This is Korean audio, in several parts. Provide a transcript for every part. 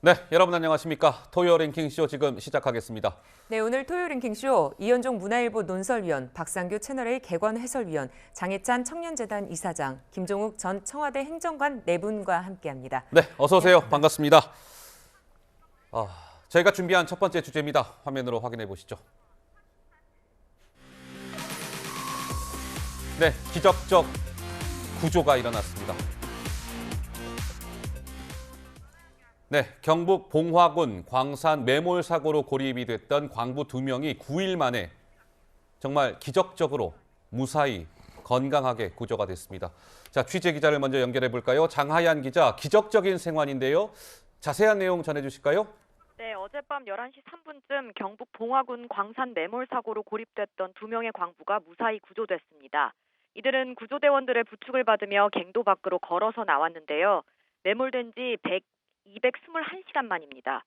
네, 여러분 안녕하십니까? 토요 랭킹쇼 지금 시작하겠습니다. 네, 오늘 토요 랭킹쇼 이현종 문화일보 논설위원, 박상규 채널A 개관 해설위원, 장해찬 청년재단 이사장, 김종욱 전 청와대 행정관 네 분과 함께합니다. 네, 어서 오세요. 반갑습니다. 저희가 준비한 첫 번째 주제입니다. 화면으로 확인해 보시죠. 네, 기적적 구조가 일어났습니다. 네, 경북 봉화군 광산 매몰 사고로 고립이 됐던 광부 2명이 9일 만에 정말 기적적으로 무사히 건강하게 구조가 됐습니다. 자, 취재 기자를 먼저 연결해 볼까요? 장하얀 기자, 기적적인 생환인데요. 자세한 내용 전해 주실까요? 네, 어젯밤 11시 3분쯤 경북 봉화군 광산 매몰 사고로 고립됐던 2명의 광부가 무사히 구조됐습니다. 이들은 구조대원들의 부축을 받으며 갱도 밖으로 걸어서 나왔는데요. 매몰된 지 221시간 만입니다.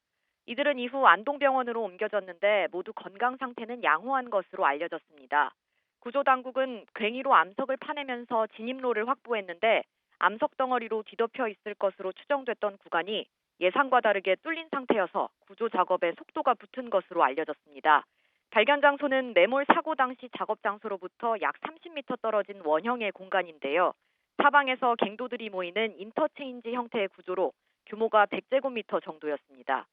이들은 이후 안동병원으로 옮겨졌는데 모두 건강 상태는 양호한 것으로 알려졌습니다. 구조당국은 괭이로 암석을 파내면서 진입로를 확보했는데 암석 덩어리로 뒤덮여 있을 것으로 추정됐던 구간이 예상과 다르게 뚫린 상태여서 구조 작업에 속도가 붙은 것으로 알려졌습니다. 발견 장소는 매몰 사고 당시 작업 장소로부터 약 30m 떨어진 원형의 공간인데요. 사방에서 갱도들이 모이는 인터체인지 형태의 구조로 규모가 100제곱미터 정도였습니다.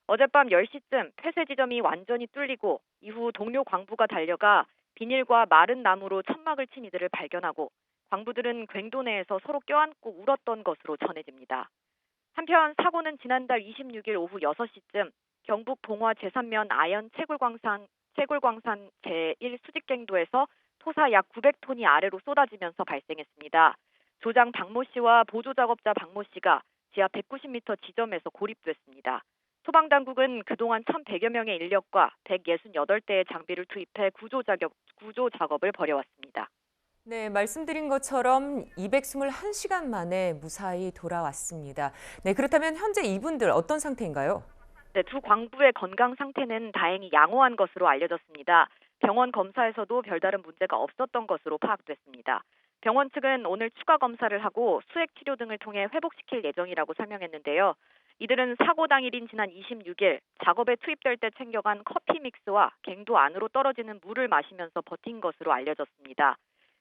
어젯밤 10시쯤 폐쇄 지점이 완전히 뚫리고 이후 동료 광부가 달려가 비닐과 마른 나무로 천막을 친 이들을 발견하고 광부들은 괭도 내에서 서로 껴안고 울었던 것으로 전해집니다. 한편 사고는 지난달 26일 오후 6시쯤 경북 봉화 제3면 아연 채굴광산 제1수직갱도에서 토사 약 900톤이 아래로 쏟아지면서 발생했습니다. 조장 박모 씨와 보조작업자 박모 씨가 지하 190m 지점에서 고립됐습니다. 소방당국은 그동안 1,100여 명의 인력과 168대의 장비를 투입해 구조 작업을 벌여왔습니다. 네, 말씀드린 것처럼 221시간 만에 무사히 돌아왔습니다. 네, 그렇다면 현재 이분들 어떤 상태인가요? 네, 두 광부의 건강 상태는 다행히 양호한 것으로 알려졌습니다. 병원 검사에서도 별다른 문제가 없었던 것으로 파악됐습니다. 병원 측은 오늘 추가 검사를 하고 수액 치료 등을 통해 회복시킬 예정이라고 설명했는데요. 이들은 사고 당일인 지난 26일 작업에 투입될 때 챙겨간 커피 믹스와 갱도 안으로 떨어지는 물을 마시면서 버틴 것으로 알려졌습니다.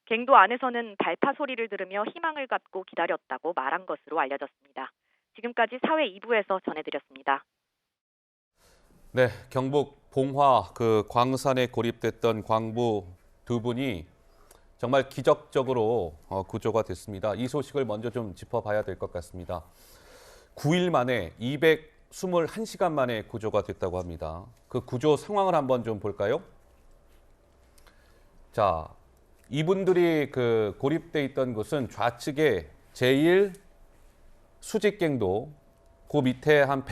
갱도 안에서는 발파 소리를 들으며 희망을 갖고 기다렸다고 말한 것으로 알려졌습니다. 지금까지 사회 2부에서 전해드렸습니다. 네, 경북 봉화 광산에 고립됐던 광부 2분이 정말 기적적으로 구조가 됐습니다. 이 소식을 먼저 좀 짚어봐야 될 것 같습니다. 9일 만에 221시간 만에 구조가 됐다고 합니다. 그 구조 상황을 한번 좀 볼까요? 자, 이분들이 고립돼 있던 곳은 좌측에 제1 수직갱도, 그 밑에 한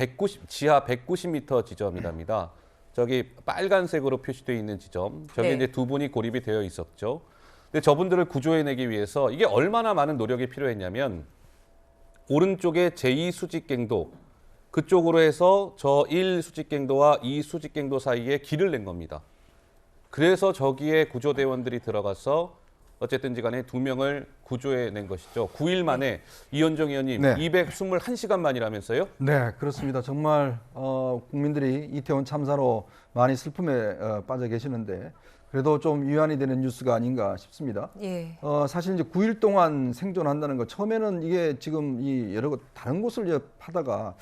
지하 190m 지점이랍니다. 저기 빨간색으로 표시되어 있는 지점, 저기 네. 이제 2분이 고립이 되어 있었죠. 근데 저분들을 구조해내기 위해서 이게 얼마나 많은 노력이 필요했냐면 오른쪽에 제2 수직갱도, 그쪽으로 해서 저 1 수직갱도와 2 수직갱도 사이에 길을 낸 겁니다. 그래서 저기에 구조대원들이 들어가서 어쨌든지 간에 2명을 구조해낸 것이죠. 9일 만에 이현종 의원님, 네. 221시간 만이라면서요? 네, 그렇습니다. 정말 국민들이 이태원 참사로 많이 슬픔에 빠져 계시는데 그래도 좀 위안이 되는 뉴스가 아닌가 싶습니다. 예. 사실 이제 9일 동안 생존한다는 거 처음에는 이게 지금 이 여러 다른 곳을 이제 파다가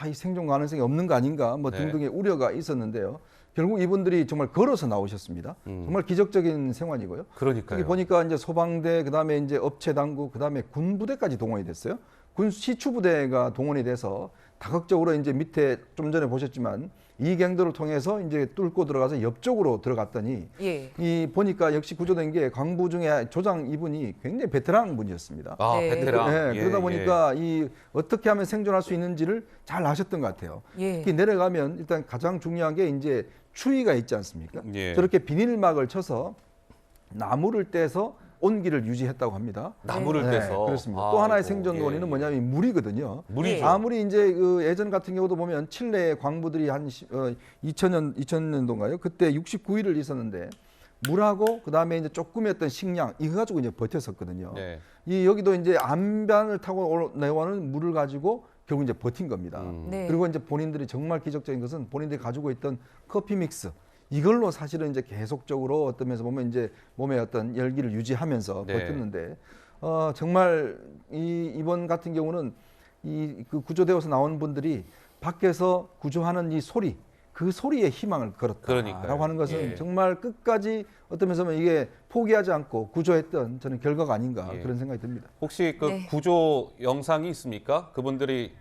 이 생존 가능성이 없는 거 아닌가 뭐 네. 등등의 우려가 있었는데요. 결국 이분들이 정말 걸어서 나오셨습니다. 정말 기적적인 생활이고요. 그러니까요. 여기 보니까 이제 소방대, 그다음에 이제 업체 당국, 그다음에 군 부대까지 동원이 됐어요. 군 시추 부대가 동원이 돼서 다각적으로 이제 밑에 좀 전에 보셨지만 이 갱도를 통해서 이제 뚫고 들어가서 옆쪽으로 들어갔더니 예. 이 보니까 역시 구조된 게 광부 중에 조장 이분이 굉장히 베테랑 분이었습니다. 아, 네. 베테랑. 네, 예, 그러다 예. 보니까 이 어떻게 하면 생존할 수 있는지를 잘 아셨던 것 같아요. 예. 특히 내려가면 일단 가장 중요한 게 이제 추위가 있지 않습니까? 예. 저렇게 비닐막을 쳐서 나무를 떼서 온기를 유지했다고 합니다. 나무를 네, 떼서. 그렇습니다. 또 하나의 아이고, 생존 원인은 예. 뭐냐면 물이거든요. 물이죠. 아무리 이제 예전 같은 경우도 보면 칠레 광부들이 한 2000년도인가요? 그때 69일을 있었는데 물하고 그다음에 이제 조금이었던 식량 이거 가지고 이제 버텼었거든요. 네. 이 여기도 이제 안반을 타고 내려오는 물을 가지고 결국 이제 버틴 겁니다. 네. 그리고 이제 본인들이 정말 기적적인 것은 본인들이 가지고 있던 커피 믹스 이걸로 사실은 이제 계속적으로 어떤 면에서 보면 이제 몸의 어떤 열기를 유지하면서 네. 버텼는데 정말 이번 같은 경우는 그 구조되어서 나온 분들이 밖에서 구조하는 이 소리 그 소리에 희망을 그러니까요. 걸었다라고 하는 것은 예. 정말 끝까지 어떤 면에서 보면 이게 포기하지 않고 구조했던 저는 결과가 아닌가 예. 그런 생각이 듭니다. 혹시 그 네. 구조 영상이 있습니까? 그분들이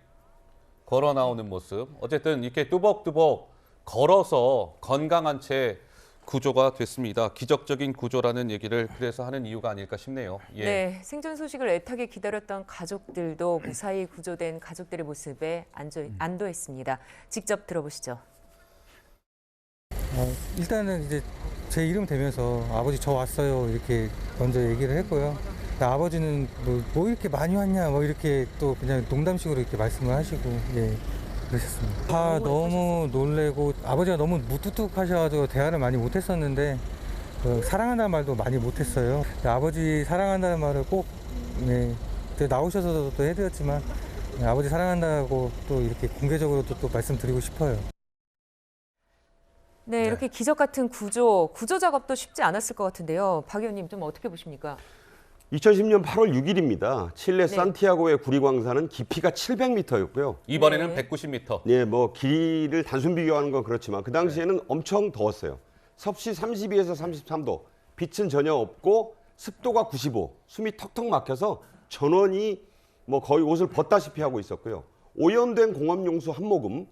걸어 나오는 모습. 어쨌든 이렇게 뚜벅뚜벅 걸어서 건강한 채 구조가 됐습니다. 기적적인 구조라는 얘기를 그래서 하는 이유가 아닐까 싶네요. 예. 네, 생존 소식을 애타게 기다렸던 가족들도 무사히 구조된 가족들의 모습에 안도했습니다. 직접 들어보시죠. 일단은 이제 제 이름 대면서 아버지 저 왔어요 이렇게 먼저 얘기를 했고요. 아버지는 뭐 이렇게 많이 왔냐 뭐 이렇게 또 그냥 농담식으로 이렇게 말씀을 하시고 예 그러셨습니다. 다 너무 놀래고 아버지가 너무 무뚝뚝하셔가지고 대화를 많이 못했었는데 사랑한다는 말도 많이 못했어요. 아버지 사랑한다는 말을 꼭 나오셔서도 또 해드렸지만 아버지 사랑한다고 또 이렇게 공개적으로 또 말씀드리고 싶어요. 네, 이렇게 기적 같은 구조 작업도 쉽지 않았을 것 같은데요. 박 의원님 좀 어떻게 보십니까? 2010년 8월 6일입니다. 칠레 네. 산티아고의 구리광산은 깊이가 700m였고요. 이번에는 네. 190m. 예, 뭐 길이를 단순 비교하는 건 그렇지만 그 당시에는 엄청 더웠어요. 섭씨 32에서 33도, 빛은 전혀 없고 습도가 95, 숨이 턱턱 막혀서 전원이 뭐 거의 옷을 벗다시피 하고 있었고요. 오염된 공업용수 한 모금,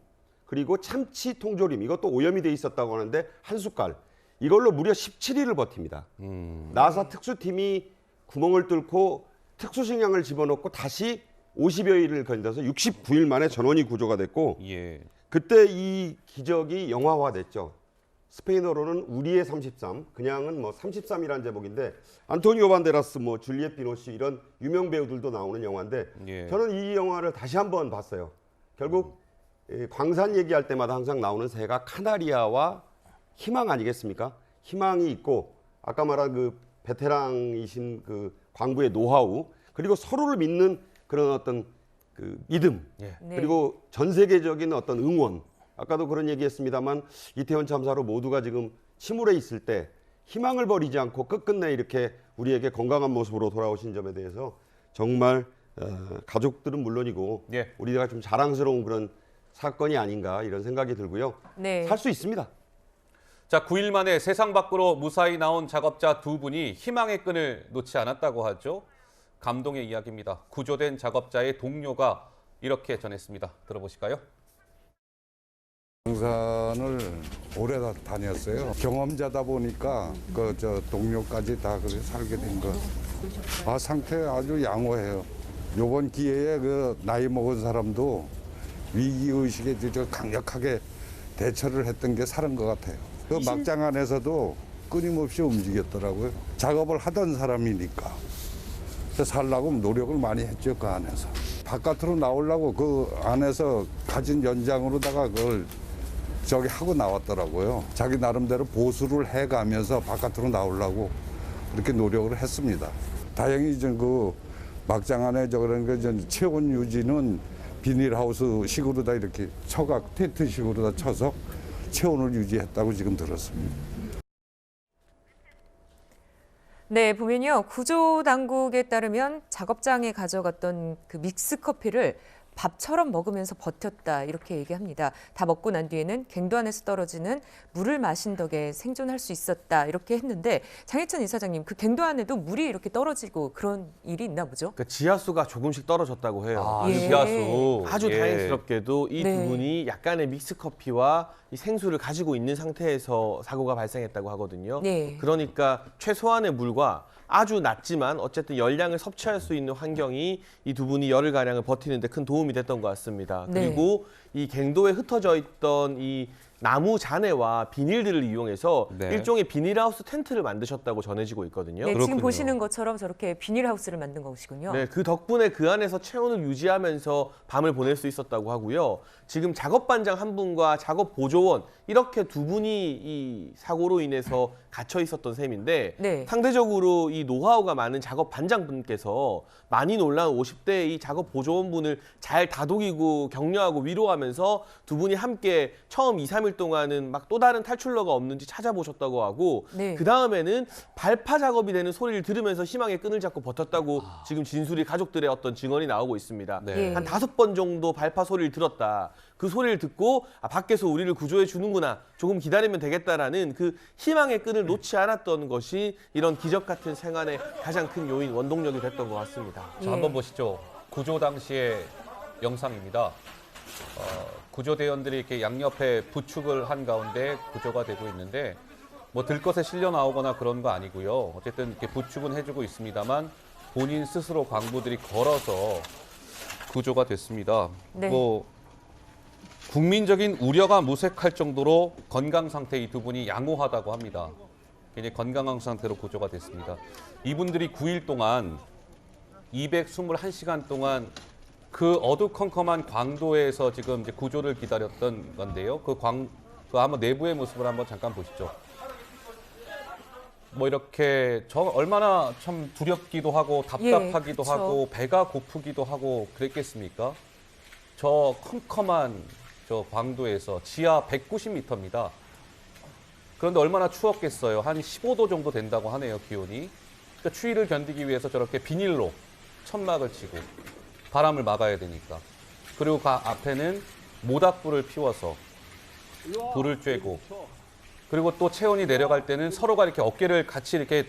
그리고 참치 통조림, 이것도 오염이 돼 있었다고 하는데 한 숟갈, 이걸로 무려 17일을 버팁니다. 나사 특수팀이 구멍을 뚫고 특수식량을 집어넣고 다시 50여일을 견뎌서 69일 만에 전원이 구조가 됐고 예. 그때 이 기적이 영화화됐죠. 스페인어로는 우리의 33, 그냥은 뭐 33이라는 제목인데 안토니오 반데라스, 뭐 줄리엣 비노시 이런 유명 배우들도 나오는 영화인데 예. 저는 이 영화를 다시 한번 봤어요. 결국 광산 얘기할 때마다 항상 나오는 새가 카나리아와 희망 아니겠습니까? 희망이 있고 아까 말한 그 베테랑이신 그 광부의 노하우 그리고 서로를 믿는 그런 어떤 그 믿음 예. 네. 그리고 전 세계적인 어떤 응원 아까도 그런 얘기했습니다만 이태원 참사로 모두가 지금 침울해 있을 때 희망을 버리지 않고 끝끝내 이렇게 우리에게 건강한 모습으로 돌아오신 점에 대해서 정말 가족들은 물론이고 예. 우리가 좀 자랑스러운 그런 사건이 아닌가 이런 생각이 들고요. 네. 살 수 있습니다. 자, 9일 만에 세상 밖으로 무사히 나온 작업자 두 분이 희망의 끈을 놓지 않았다고 하죠. 감동의 이야기입니다. 구조된 작업자의 동료가 이렇게 전했습니다. 들어보실까요? 광산을 오래 다녔어요. 경험자다 보니까 저 동료까지 다 그렇게 살게 된 거. 상태 아주 양호해요. 요번 기회에 그 나이 먹은 사람도 위기 의식에 강력하게 대처를 했던 게 살은 것 같아요. 그 막장 안에서도 끊임없이 움직였더라고요. 작업을 하던 사람이니까. 살라고 노력을 많이 했죠, 그 안에서. 바깥으로 나오려고 그 안에서 가진 연장으로다가 그걸 하고 나왔더라고요. 자기 나름대로 보수를 해가면서 바깥으로 나오려고 이렇게 노력을 했습니다. 다행히 그 막장 안에 그런 그 체온 유지는 비닐하우스 식으로 다 이렇게 텐트 식으로 다 쳐서 체온을 유지했다고 지금 들었습니다. 네, 보면요. 구조 당국에 따르면 작업장에 가져갔던 그 믹스 커피를 밥처럼 먹으면서 버텼다 이렇게 얘기합니다. 다 먹고 난 뒤에는 갱도 안에서 떨어지는 물을 마신 덕에 생존할 수 있었다 이렇게 했는데 장혜찬 이사장님 그 갱도 안에도 물이 이렇게 떨어지고 그런 일이 있나 보죠? 그 지하수가 조금씩 떨어졌다고 해요. 아, 예. 지하수. 아주 예. 다행스럽게도 이 두 네. 분이 약간의 믹스 커피와 이 생수를 가지고 있는 상태에서 사고가 발생했다고 하거든요. 네. 그러니까 최소한의 물과 아주 낮지만 어쨌든 열량을 섭취할 수 있는 환경이 이 두 분이 열흘 가량을 버티는데 큰 도움이 됐던 것 같습니다. 네. 그리고 이 갱도에 흩어져 있던 이 나무 잔해와 비닐들을 이용해서 네. 일종의 비닐하우스 텐트를 만드셨다고 전해지고 있거든요. 네, 지금 그렇군요. 보시는 것처럼 저렇게 비닐하우스를 만든 것이군요. 네, 그 덕분에 그 안에서 체온을 유지하면서 밤을 보낼 수 있었다고 하고요. 지금 작업반장 한 분과 작업 보조원 이렇게 두 분이 이 사고로 인해서 갇혀 있었던 셈인데 네. 상대적으로 이 노하우가 많은 작업 반장분께서 많이 놀란 50대 이 작업 보조원분을 잘 다독이고 격려하고 위로하면서 두 분이 함께 처음 2, 3일 동안은 막 또 다른 탈출로가 없는지 찾아보셨다고 하고 네. 그 다음에는 발파 작업이 되는 소리를 들으면서 희망의 끈을 잡고 버텼다고 지금 진술이 가족들의 어떤 증언이 나오고 있습니다. 네. 예. 한 5번 정도 발파 소리를 들었다. 그 소리를 듣고 밖에서 우리를 구조해 주는구나. 조금 기다리면 되겠다라는 그 희망의 끈을 놓지 않았던 것이 이런 기적 같은 생활의 가장 큰 요인, 원동력이 됐던 것 같습니다. 자, 한번 보시죠. 구조 당시의 영상입니다. 구조대원들이 이렇게 양옆에 부축을 한 가운데 구조가 되고 있는데 뭐 들것에 실려 나오거나 그런 거 아니고요. 어쨌든 이렇게 부축은 해주고 있습니다만 본인 스스로 광부들이 걸어서 구조가 됐습니다. 네. 뭐 국민적인 우려가 무색할 정도로 건강 상태 이 두 분이 양호하다고 합니다. 굉장히 건강한 상태로 구조가 됐습니다. 이분들이 9일 동안 221시간 동안 그 어두컴컴한 광도에서 지금 이제 구조를 기다렸던 건데요. 그 한번 내부의 모습을 한번 잠깐 보시죠. 뭐 이렇게 얼마나 참 두렵기도 하고 답답하기도 그쵸. 하고 배가 고프기도 하고 그랬겠습니까? 저 컴컴한 저 광도에서 지하 190m입니다. 그런데 얼마나 추웠겠어요. 한 15도 정도 된다고 하네요, 기온이. 그러니까 추위를 견디기 위해서 저렇게 비닐로 천막을 치고 바람을 막아야 되니까. 그리고 그 앞에는 모닥불을 피워서 불을 쬐고 그리고 또 체온이 내려갈 때는 서로가 이렇게 어깨를 같이 이렇게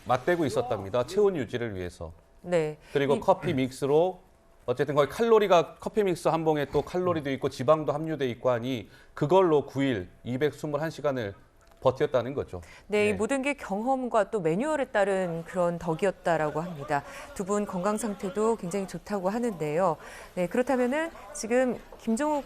맞대고 있었답니다. 체온 유지를 위해서. 네. 그리고 커피 믹스로 어쨌든 거의 칼로리가 커피 믹스 한 봉에 또 칼로리도 있고 지방도 함유돼 있고 하니 그걸로 9일 221시간을 버텼다는 거죠. 네, 이 네. 모든 게 경험과 또 매뉴얼에 따른 그런 덕이었다라고 합니다. 두 분 건강 상태도 굉장히 좋다고 하는데요. 네, 그렇다면은 지금 김종욱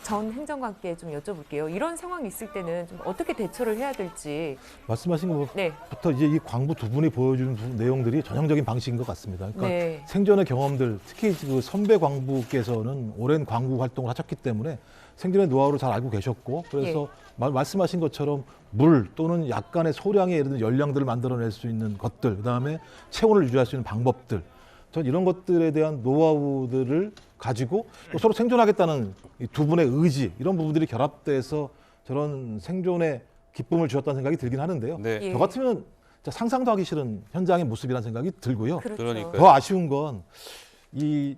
전 행정관께 좀 여쭤볼게요. 이런 상황이 있을 때는 좀 어떻게 대처를 해야 될지. 말씀하신 네. 것부터 이제 이 광부 두 분이 보여주는 내용들이 전형적인 방식인 것 같습니다. 그러니까 네. 생전의 경험들, 특히 그 선배 광부께서는 오랜 광부 활동을 하셨기 때문에 생전의 노하우를 잘 알고 계셨고 그래서 말씀하신 것처럼 물 또는 약간의 소량의 예를 들어 열량들을 만들어낼 수 있는 것들, 그다음에 체온을 유지할 수 있는 방법들, 전 이런 것들에 대한 노하우들을 가지고 또 서로 생존하겠다는 이 두 분의 의지, 이런 부분들이 결합돼서 저런 생존의 기쁨을 주었다는 생각이 들긴 하는데요. 네. 예. 저 같으면 진짜 상상도 하기 싫은 현장의 모습이라는 생각이 들고요. 그렇죠. 그러니까요. 더 아쉬운 건 이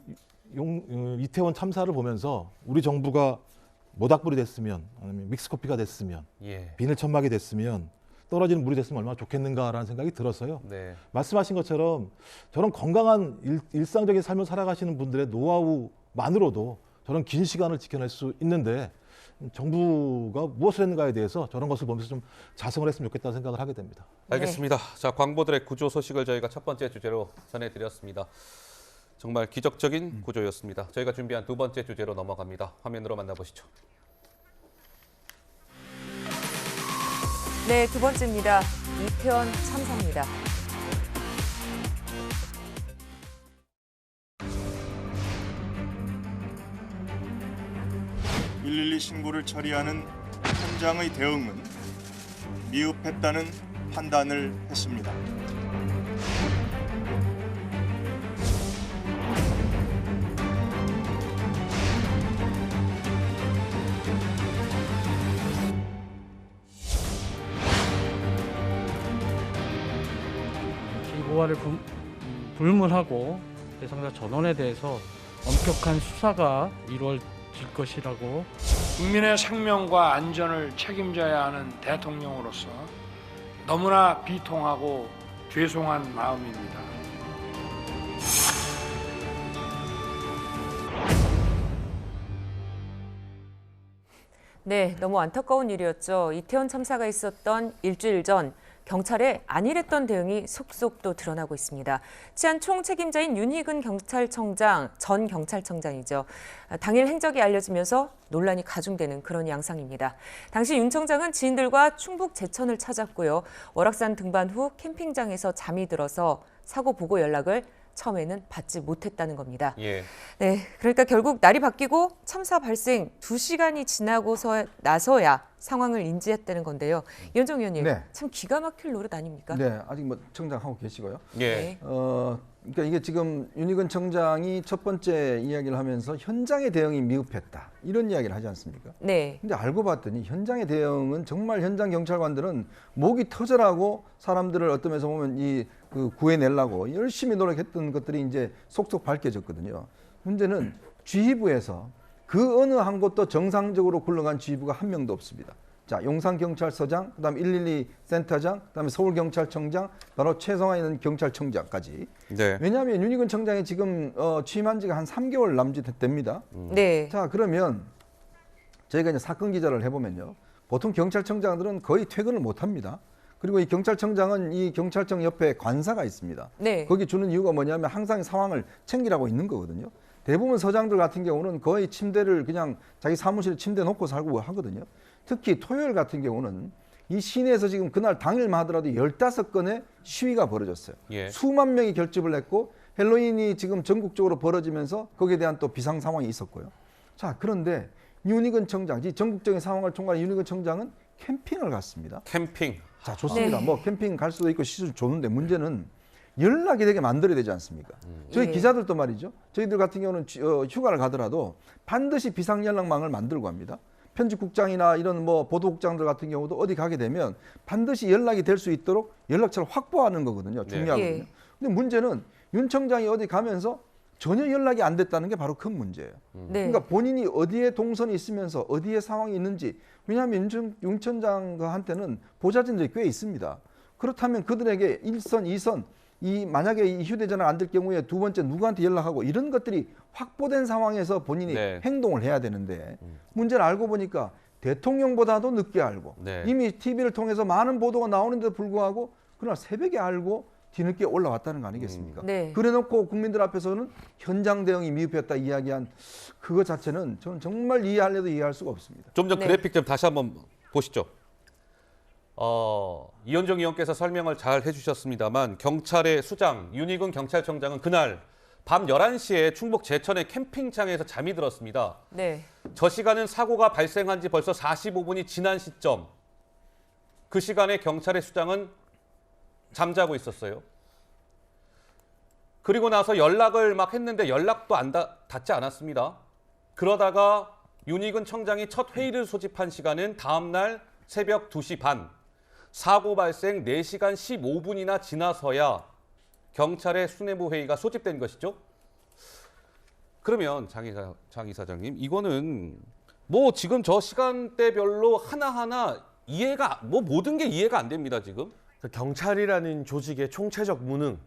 이태원 참사를 보면서 우리 정부가 모닥불이 됐으면, 아니면 믹스커피가 됐으면, 예. 비닐 천막이 됐으면, 떨어지는 물이 됐으면 얼마나 좋겠는가라는 생각이 들었어요. 네. 말씀하신 것처럼 저런 건강한 일상적인 삶을 살아가시는 분들의 노하우만으로도 저런 긴 시간을 지켜낼 수 있는데 정부가 무엇을 했는가에 대해서 저런 것을 보면서 좀 자성을 했으면 좋겠다는 생각을 하게 됩니다. 알겠습니다. 자, 광부들의 구조 소식을 저희가 첫 번째 주제로 전해드렸습니다. 정말 기적적인 구조였습니다. 저희가 준비한 두 번째 주제로 넘어갑니다. 화면으로 만나보시죠. 네, 두 번째입니다. 이태원 참사입니다. (112) 신고를 처리하는 현장의 대응은 미흡했다는 판단을 했습니다. 고발을 불문하고 대상자 전원에 대해서 엄격한 수사가 이루어질 것이라고. 국민의 생명과 안전을 책임져야 하는 대통령으로서 너무나 비통하고 죄송한 마음입니다. 네, 너무 안타까운 일이었죠. 이태원 참사가 있었던 일주일 전 경찰의 안일했던 대응이 속속 또 드러나고 있습니다. 치안 총책임자인 윤희근 전 경찰청장이죠. 당일 행적이 알려지면서 논란이 가중되는 그런 양상입니다. 당시 윤 청장은 지인들과 충북 제천을 찾았고요. 월악산 등반 후 캠핑장에서 잠이 들어서 사고 보고 연락을 처음에는 받지 못했다는 겁니다. 예. 네, 그러니까 결국 날이 바뀌고 참사 발생 2시간이 나서야 상황을 인지했다는 건데요. 이현정 의원님, 네. 참 기가 막힐 노릇 아닙니까? 네, 아직 뭐 청장하고 계시고요. 예. 네. 그러니까 이게 지금 윤희근 청장이 첫 번째 이야기를 하면서 현장의 대응이 미흡했다 이런 이야기를 하지 않습니까? 네. 근데 알고 봤더니 현장의 대응은 정말 현장 경찰관들은 목이 터져라고 사람들을 어떤 면에서 보면 구해내려고 열심히 노력했던 것들이 이제 속속 밝혀졌거든요. 문제는 지휘부에서 그 어느 한 곳도 정상적으로 굴러간 지휘부가 한 명도 없습니다. 자, 용산경찰서장, 그다음 112 센터장, 그다음에 서울경찰청장, 바로 최성화에 있는 경찰청장까지. 네. 왜냐하면 윤희근 청장이 지금 취임한 지가 한 3개월 남짓 됩니다. 네. 자, 그러면 저희가 이제 사건 기자를 해보면요, 보통 경찰청장들은 거의 퇴근을 못 합니다. 그리고 이 경찰청장은 이 경찰청 옆에 관사가 있습니다. 네. 거기 주는 이유가 뭐냐면 항상 상황을 챙기라고 있는 거거든요. 대부분 서장들 같은 경우는 거의 침대를 그냥 자기 사무실에 침대 놓고 살고 하거든요. 특히 토요일 같은 경우는 이 시내에서 지금 그날 당일만 하더라도 15건의 시위가 벌어졌어요. 예. 수만 명이 결집을 했고 헬로윈이 지금 전국적으로 벌어지면서 거기에 대한 또 비상 상황이 있었고요. 자, 그런데 윤희근 청장, 이 전국적인 상황을 총괄한 윤희근 청장은 캠핑을 갔습니다. 캠핑. 자, 좋습니다. 네. 뭐 캠핑 갈 수도 있고 시술 좋은데 문제는 연락이 되게 만들어야 되지 않습니까? 저희 예. 기자들도 말이죠. 저희들 같은 경우는 휴가를 가더라도 반드시 비상연락망을 만들고 합니다. 편집국장이나 이런 뭐 보도국장들 같은 경우도 어디 가게 되면 반드시 연락이 될 수 있도록 연락처를 확보하는 거거든요. 중요하거든요. 예. 근데 문제는 윤 청장이 어디 가면서 전혀 연락이 안 됐다는 게 바로 큰 문제예요. 네. 그러니까 본인이 어디에 동선이 있으면서 어디에 상황이 있는지, 왜냐하면 윤 청장한테는 보좌진들이 꽤 있습니다. 그렇다면 그들에게 1선, 2선, 만약에 이 휴대전화가 안 될 경우에 두 번째 누구한테 연락하고 이런 것들이 확보된 상황에서 본인이 네. 행동을 해야 되는데 문제를 알고 보니까 대통령보다도 늦게 알고 네. 이미 TV를 통해서 많은 보도가 나오는데도 불구하고 그날 새벽에 알고 뒤늦게 올라왔다는 거 아니겠습니까? 네. 그래놓고 국민들 앞에서는 현장 대응이 미흡했다 이야기한 그것 자체는 저는 정말 이해하려도 이해할 수가 없습니다. 좀 전 네. 그래픽 좀 다시 한번 보시죠. 이현정 의원께서 설명을 잘 해주셨습니다만 경찰의 수장 윤희근 경찰청장은 그날 밤 11시에 충북 제천의 캠핑장에서 잠이 들었습니다. 네. 저 시간은 사고가 발생한 지 벌써 45분이 지난 시점. 그 시간에 경찰의 수장은 잠자고 있었어요. 그리고 나서 연락을 막 했는데 연락도 닿지 않았습니다. 그러다가 윤희근 청장이 첫 회의를 소집한 시간은 다음 날 새벽 2시 반. 사고 발생 4시간 15분이나 지나서야 경찰의 수뇌부 회의가 소집된 것이죠. 그러면 장 이사장님, 이거는 뭐 지금 저 시간대별로 하나하나 모든 게 이해가 안 됩니다, 지금. 경찰이라는 조직의 총체적 무능,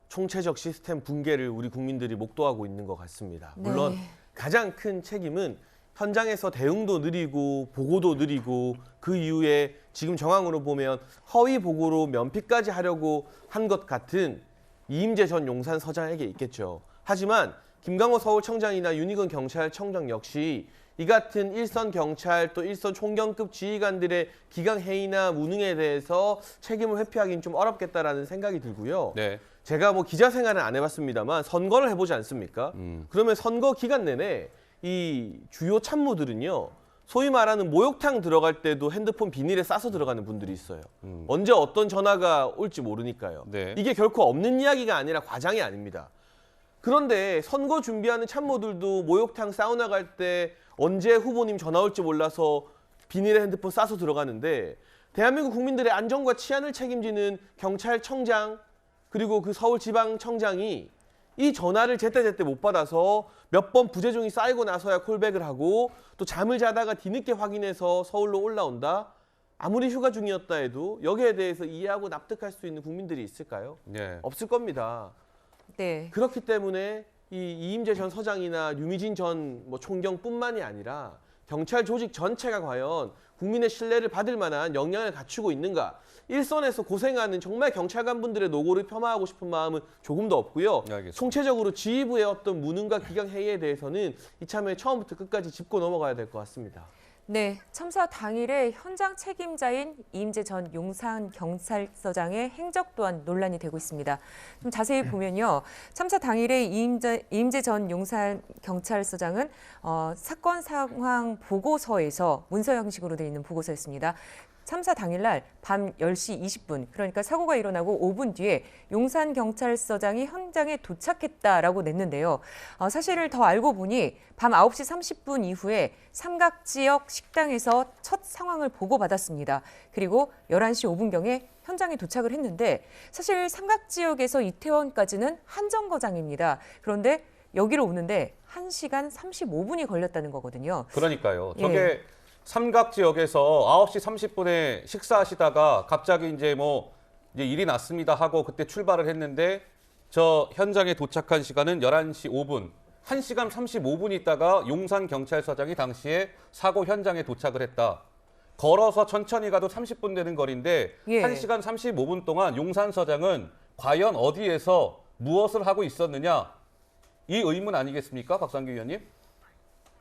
총체적 시스템 붕괴를 우리 국민들이 목도하고 있는 것 같습니다. 물론 네. 가장 큰 책임은 현장에서 대응도 느리고 보고도 느리고 그 이후에 지금 정황으로 보면 허위 보고로 면피까지 하려고 한 것 같은 이임재 전 용산서장에게 있겠죠. 하지만 김강호 서울청장이나 윤희근 경찰청장 역시 이 같은 일선 경찰 또 일선 총경급 지휘관들의 기강해이나 무능에 대해서 책임을 회피하기는 좀 어렵겠다라는 생각이 들고요. 네. 제가 뭐 기자 생활은 안 해봤습니다만 선거를 해보지 않습니까? 그러면 선거 기간 내내 이 주요 참모들은요, 소위 말하는 목욕탕 들어갈 때도 핸드폰 비닐에 싸서 들어가는 분들이 있어요. 언제 어떤 전화가 올지 모르니까요. 네. 이게 결코 없는 이야기가 아니라 과장이 아닙니다. 그런데 선거 준비하는 참모들도 목욕탕 사우나 갈 때 언제 후보님 전화 올지 몰라서 비닐에 핸드폰 싸서 들어가는데, 대한민국 국민들의 안전과 치안을 책임지는 경찰청장 그리고 그 서울지방청장이 이 전화를 제때제때 못 받아서 몇 번 부재중이 쌓이고 나서야 콜백을 하고 또 잠을 자다가 뒤늦게 확인해서 서울로 올라온다? 아무리 휴가 중이었다 해도 여기에 대해서 이해하고 납득할 수 있는 국민들이 있을까요? 네. 없을 겁니다. 네. 그렇기 때문에 이 이임재 전 서장이나 유미진 전 총경뿐만이 아니라 경찰 조직 전체가 과연 국민의 신뢰를 받을 만한 역량을 갖추고 있는가. 일선에서 고생하는 정말 경찰관분들의 노고를 폄하하고 싶은 마음은 조금도 없고요. 알겠습니다. 총체적으로 지휘부의 어떤 무능과 기강 행위에 대해서는 이참에 처음부터 끝까지 짚고 넘어가야 될 것 같습니다. 네, 참사 당일에 현장 책임자인 이임재 전 용산경찰서장의 행적 또한 논란이 되고 있습니다. 좀 자세히 보면요. 참사 당일에 이임재 전 용산경찰서장은 사건 상황 보고서에서 문서 형식으로 되어 있는 보고서였습니다. 참사 당일날 밤 10시 20분, 그러니까 사고가 일어나고 5분 뒤에 용산경찰서장이 현장에 도착했다라고 냈는데요. 사실을 더 알고 보니 밤 9시 30분 이후에 삼각지역 식당에서 첫 상황을 보고받았습니다. 그리고 11시 5분경에 현장에 도착을 했는데 사실 삼각지역에서 이태원까지는 한정거장입니다. 그런데 여기로 오는데 1시간 35분이 걸렸다는 거거든요. 그러니까요. 저게 삼각 지역에서 9시 30분에 식사하시다가 갑자기 이제 일이 났습니다 하고 그때 출발을 했는데 저 현장에 도착한 시간은 11시 5분. 1시간 35분 있다가 용산경찰서장이 당시에 사고 현장에 도착을 했다. 걸어서 천천히 가도 30분 되는 거리인데 1시간 35분 동안 용산서장은 과연 어디에서 무엇을 하고 있었느냐? 이 의문 아니겠습니까? 박상규 의원님?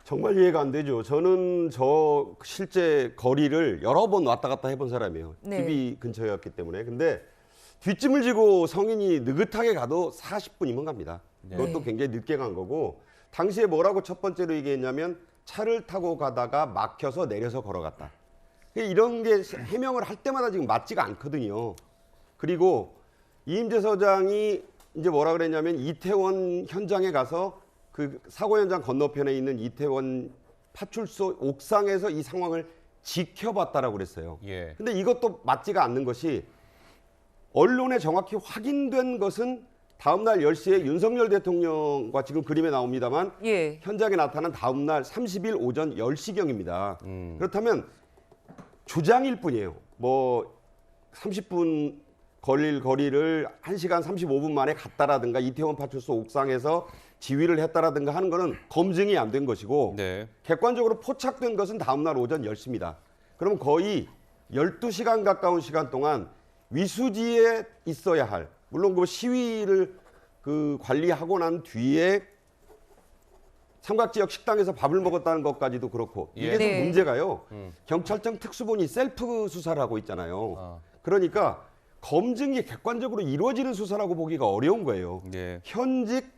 정말 이해가 안 되죠. 저는 저 실제 거리를 여러 번 왔다 갔다 해본 사람이에요. 네. 집이 근처였기 때문에. 근데 뒷짐을 지고 성인이 느긋하게 가도 40분이면 갑니다. 그것도 굉장히 늦게 간 거고 당시에 뭐라고 첫 번째로 얘기했냐면 차를 타고 가다가 막혀서 내려서 걸어갔다. 이런 게 해명을 할 때마다 지금 맞지가 않거든요. 그리고 이임재 서장이 이제 뭐라 그랬냐면 이태원 현장에 가서 그 사고 현장 건너편에 있는 이태원 파출소 옥상에서 이 상황을 지켜봤다라고 그랬어요. 근데 이것도 맞지가 않는 것이 언론에 정확히 확인된 것은 다음 날 10시에 윤석열 대통령과 지금 그림에 나옵니다만 현장에 나타난 다음 날 30일 오전 10시경입니다. 그렇다면 주장일 뿐이에요. 30분 걸릴 거리를 1시간 35분 만에 갔다라든가 이태원 파출소 옥상에서 지휘를 했다라든가 하는 거는 검증이 안 된 것이고 객관적으로 포착된 것은 다음 날 오전 10시입니다. 그럼 거의 12시간 가까운 시간 동안 위수지에 있어야 할, 물론 그 시위를 관리하고 난 뒤에 삼각지역 식당에서 밥을 먹었다는 것까지도 그렇고 이게 좀 문제가요. 경찰청 특수본이 셀프 수사를 하고 있잖아요. 그러니까 검증이 객관적으로 이루어지는 수사라고 보기가 어려운 거예요. 현직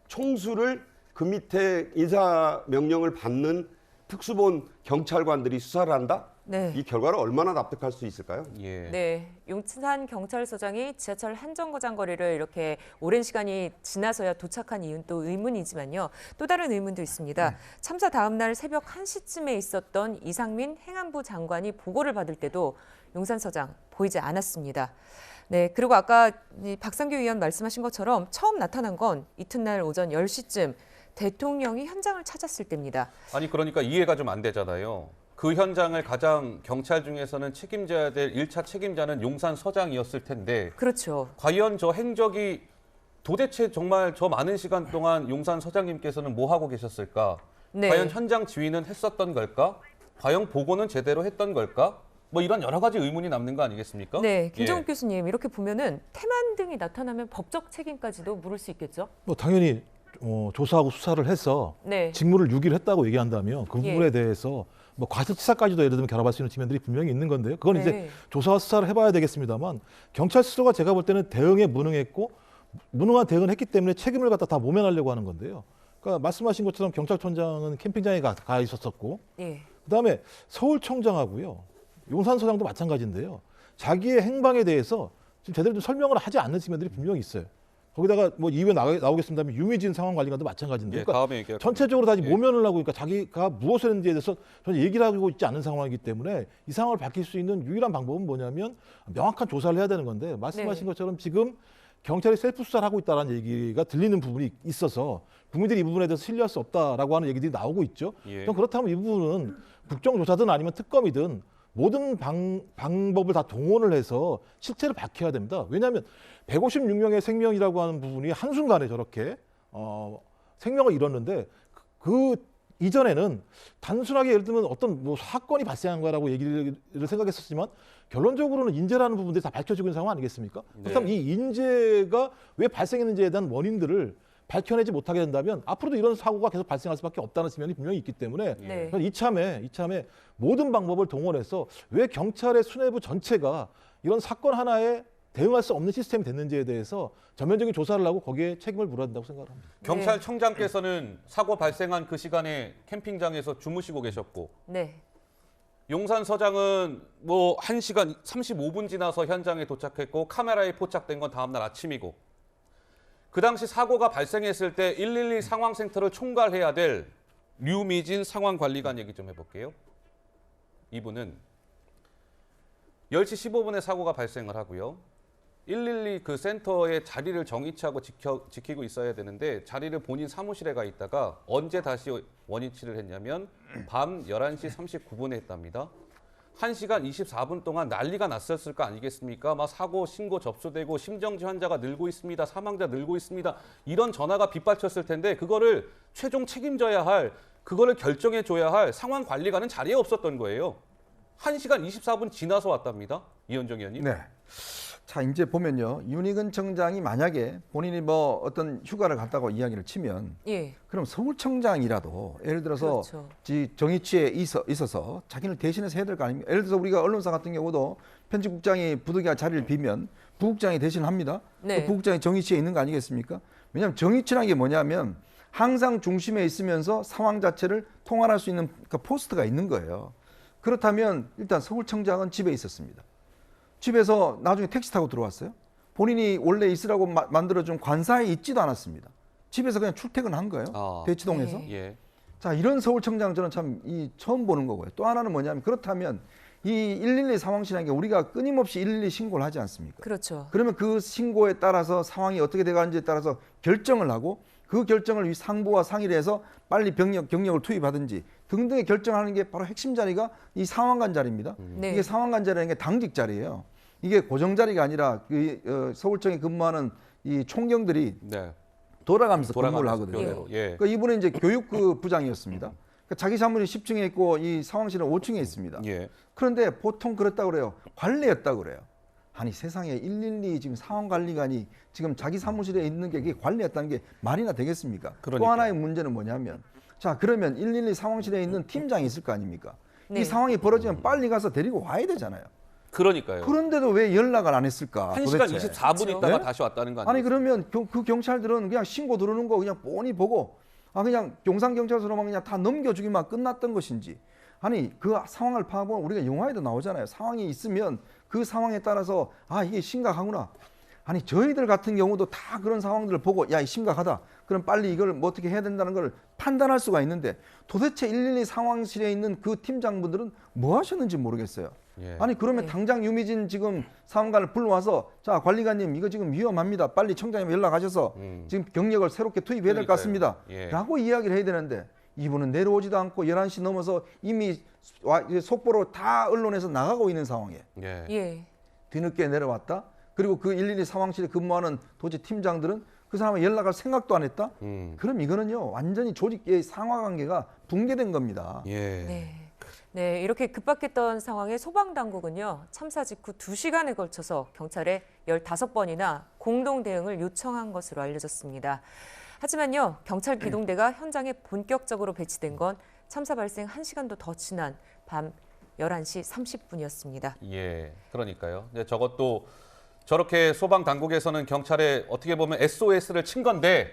총수를 그 밑에 인사 명령을 받는 특수본 경찰관들이 수사를 한다? 이 결과를 얼마나 납득할 수 있을까요? 네, 용산경찰서장이 지하철 한정거장 거리를 이렇게 오랜 시간이 지나서야 도착한 이유는 또 의문이지만요. 또 다른 의문도 있습니다. 참사 다음 날 새벽 1시쯤에 있었던 이상민 행안부 장관이 보고를 받을 때도 용산서장 보이지 않았습니다. 네, 그리고 아까 박상규 의원 말씀하신 것처럼 처음 나타난 건 이튿날 오전 10시쯤 대통령이 현장을 찾았을 때입니다. 아니 그러니까 이해가 좀 안 되잖아요. 그 현장을 가장 경찰 중에서는 책임져야 될 1차 책임자는 용산서장이었을 텐데 그렇죠. 과연 저 행적이 도대체 정말 저 많은 시간 동안 용산서장님께서는 뭐 하고 계셨을까? 과연 현장 지휘는 했었던 걸까? 과연 보고는 제대로 했던 걸까? 이런 여러 가지 의문이 남는 거 아니겠습니까? 네, 김정욱 교수님 이렇게 보면은 태만 등이 나타나면 법적 책임까지도 물을 수 있겠죠? 당연히 조사하고 수사를 해서 직무를 유기를 했다고 얘기한다면 그 부분에 대해서 과실치사까지도 예를 들면 결합할 수 있는 측면들이 분명히 있는 건데요. 그건 이제 조사와 수사를 해봐야 되겠습니다만 경찰 스스로가 제가 볼 때는 대응에 무능했고 무능한 대응을 했기 때문에 책임을 갖다 다 모면하려고 하는 건데요. 그러니까 말씀하신 것처럼 경찰청장은 캠핑장에 가 있었었고 그다음에 서울청장하고요. 용산서장도 마찬가지인데요. 자기의 행방에 대해서 지금 제대로 좀 설명을 하지 않는 측면들이 분명히 있어요. 거기다가 이후에 나오겠습니다만 유미진 상황관리관도 마찬가지인데 그러니까 전체적으로 다시 모면을 하고 그러니까 자기가 무엇을 했는지에 대해서 전혀 얘기를 하고 있지 않은 상황이기 때문에 이 상황을 밝힐 수 있는 유일한 방법은 뭐냐면 명확한 조사를 해야 되는 건데 말씀하신 것처럼 지금 경찰이 셀프 수사를 하고 있다는 얘기가 들리는 부분이 있어서 국민들이 이 부분에 대해서 신뢰할 수 없다라고 하는 얘기들이 나오고 있죠. 그렇다면 이 부분은 국정조사든 아니면 특검이든 모든 방법을 다 동원을 해서 실체를 밝혀야 됩니다. 왜냐하면 156명의 생명이라고 하는 부분이 한순간에 저렇게 생명을 잃었는데 그 이전에는 단순하게 예를 들면 어떤 뭐 사건이 발생한 거라고 얘기를 생각했었지만 결론적으로는 인재라는 부분들이 다 밝혀지고 있는 상황 아니겠습니까? 그렇다면 이 인재가 왜 발생했는지에 대한 원인들을 밝혀내지 못하게 된다면 앞으로도 이런 사고가 계속 발생할 수밖에 없다는 측면이 분명히 있기 때문에 네. 이참에 모든 방법을 동원해서 왜 경찰의 수뇌부 전체가 이런 사건 하나에 대응할 수 없는 시스템이 됐는지에 대해서 전면적인 조사를 하고 거기에 책임을 물어야 된다고 생각합니다. 경찰청장께서는 사고 발생한 그 시간에 캠핑장에서 주무시고 계셨고 네. 용산 서장은 뭐 1시간 35분 지나서 현장에 도착했고 카메라에 포착된 건 다음 날 아침이고 그 당시 사고가 발생했을 때 112 상황센터를 총괄해야 될 류미진 상황관리관 얘기 좀 해볼게요. 이분은 10시 15분에 사고가 발생을 하고요. 112 그 센터의 자리를 정위치하고 지키고 있어야 되는데 자리를 본인 사무실에 가 있다가 언제 다시 원위치를 했냐면 밤 11시 39분에 했답니다. 1시간 24분 동안 난리가 났었을 거 아니겠습니까? 막 사고 신고 접수되고 심정지 환자가 늘고 있습니다. 사망자 늘고 있습니다. 이런 전화가 빗발쳤을 텐데 그거를 최종 책임져야 할 그거를 결정해 줘야 할 상황관리관은 자리에 없었던 거예요. 1시간 24분 지나서 왔답니다. 이현정 의원님. 네. 자, 이제 보면요. 윤희근 청장이 만약에 본인이 뭐 어떤 휴가를 갔다고 이야기를 치면 예. 그럼 서울청장이라도 예를 들어서 그렇죠. 정위치에 있어서 자기를 대신해서 해야 될 거 아닙니까? 예를 들어서 우리가 언론사 같은 경우도 편집국장이 부득이한 자리를 비면 부국장이 대신합니다. 네. 그 부국장이 정위치에 있는 거 아니겠습니까? 왜냐하면 정위치라는 게 뭐냐면 항상 중심에 있으면서 상황 자체를 통할할 수 있는 그 포스트가 있는 거예요. 그렇다면 일단 서울청장은 집에 있었습니다. 집에서 나중에 택시 타고 들어왔어요. 본인이 원래 있으라고 만들어준 관사에 있지도 않았습니다. 집에서 그냥 출퇴근한 거예요. 대치동에서. 네. 예. 자, 이런 서울청장 저는 참 처음 보는 거고요. 또 하나는 뭐냐면 그렇다면 이 112 상황실이라는 게 우리가 끊임없이 112 신고를 하지 않습니까? 그렇죠. 그러면 그 신고에 따라서 상황이 어떻게 돼가는지에 따라서 결정을 하고 그 결정을 상부와 상의를 해서 빨리 경력을 투입하든지 등등의 결정하는 게 바로 핵심 자리가 이 상황관 자리입니다. 네. 이게 상황관 자리라는 게 당직 자리예요. 이게 고정 자리가 아니라 서울청에 근무하는 이 총경들이 네. 돌아가면서 근무를 하거든요. 교대로. 예. 그러니까 이분은 이제 교육부 부장이었습니다. 그러니까 자기 사무실이 10층에 있고 이 상황실은 5층에 있습니다. 예. 그런데 보통 그랬다고 그래요. 관리했다고 그래요. 아니 세상에 112 지금 상황관리관이 지금 자기 사무실에 있는 게 그게 관리했다는 게 말이나 되겠습니까? 그러니까요. 또 하나의 문제는 뭐냐면 자 그러면 112 상황실에 있는 팀장이 있을 거 아닙니까? 네. 이 상황이 벌어지면 빨리 가서 데리고 와야 되잖아요. 그러니까요. 그런데도 왜 연락을 안 했을까? 1시간 도대체. 24분 그렇죠. 있다가 네? 다시 왔다는 거 아니에요? 아니 그러면 그 경찰들은 그냥 신고 들어오는 거 그냥 뻔히 보고 그냥 용산경찰서로만 그냥 다 넘겨주기만 끝났던 것인지 아니 그 상황을 파악하면 우리가 영화에도 나오잖아요. 상황이 있으면 그 상황에 따라서 이게 심각하구나. 아니 저희들 같은 경우도 다 그런 상황들을 보고 야, 이 심각하다. 그럼 빨리 이걸 뭐 어떻게 해야 된다는 걸 판단할 수가 있는데 도대체 112 상황실에 있는 그 팀장분들은 뭐 하셨는지 모르겠어요. 예. 아니 그러면 네. 당장 유미진 지금 사무관을 불러와서 자 관리관님 이거 지금 위험합니다. 빨리 청장님 연락하셔서 지금 경력을 새롭게 투입해야 될 것 같습니다. 예. 라고 이야기를 해야 되는데 이분은 내려오지도 않고 11시 넘어서 이미 속보로 다 언론에서 나가고 있는 상황이에요. 예. 예. 뒤늦게 내려왔다. 그리고 그 112 상황실에 근무하는 도저히 팀장들은 그 사람을 연락할 생각도 안 했다. 그럼 이거는요 완전히 조직의 상하관계가 붕괴된 겁니다. 예. 네. 네, 이렇게 급박했던 상황에 소방당국은요, 참사 직후 2시간에 걸쳐서 경찰에 15번이나 공동 대응을 요청한 것으로 알려졌습니다. 하지만요, 경찰 기동대가 현장에 본격적으로 배치된 건 참사 발생 1시간도 더 지난 밤 11시 30분이었습니다. 예. 그러니까요. 근데 저것도 저렇게 소방 당국에서는 경찰에 어떻게 보면 SOS를 친 건데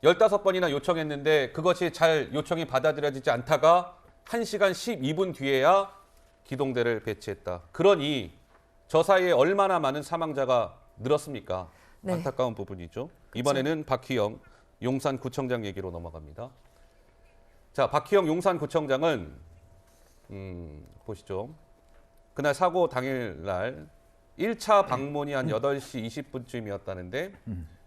15번이나 요청했는데 그것이 잘 요청이 받아들여지지 않다가 1시간 12분 뒤에야 기동대를 배치했다. 그러니 저 사이에 얼마나 많은 사망자가 늘었습니까? 네. 안타까운 부분이죠. 이번에는 박희영 용산구청장 얘기로 넘어갑니다. 자, 박희영 용산구청장은 보시죠. 그날 사고 당일날 1차 방문이 한 8시 20분쯤이었다는데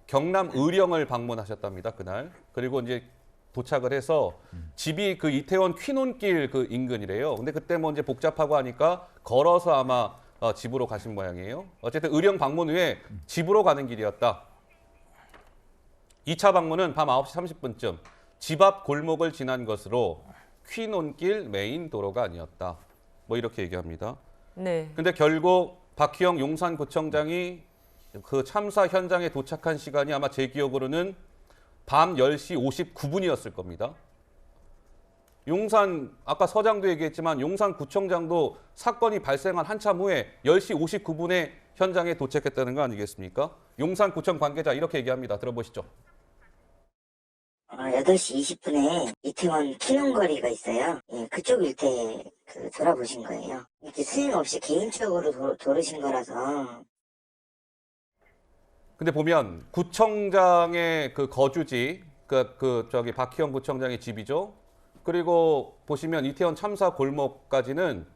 경남 의령을 방문하셨답니다. 그날. 그리고 이제 도착을 해서 집이 그 이태원 퀴논길 그 인근이래요. 근데 그때 뭐 이제 복잡하고 하니까 걸어서 아마 집으로 가신 모양이에요. 어쨌든 의령 방문 후에 집으로 가는 길이었다. 2차 방문은 밤 9시 30분쯤 집 앞 골목을 지난 것으로 퀴논길 메인 도로가 아니었다. 뭐 이렇게 얘기합니다. 네. 근데 결국 박희영 용산구청장이 그 참사 현장에 도착한 시간이 아마 제 기억으로는 밤 10시 59분이었을 겁니다. 용산, 아까 서장도 얘기했지만 용산구청장도 사건이 발생한 한참 후에 10시 59분에 현장에 도착했다는 거 아니겠습니까? 용산구청 관계자 이렇게 얘기합니다. 들어보시죠. 8시 20분에 이태원 키논거리가 있어요. 예, 그쪽 일대에 돌아보신 거예요. 이렇게 수행 없이 개인적으로 도르신 거라서. 근데 보면 구청장의 그 거주지, 저기 박희영 구청장의 집이죠. 그리고 보시면 이태원 참사 골목까지는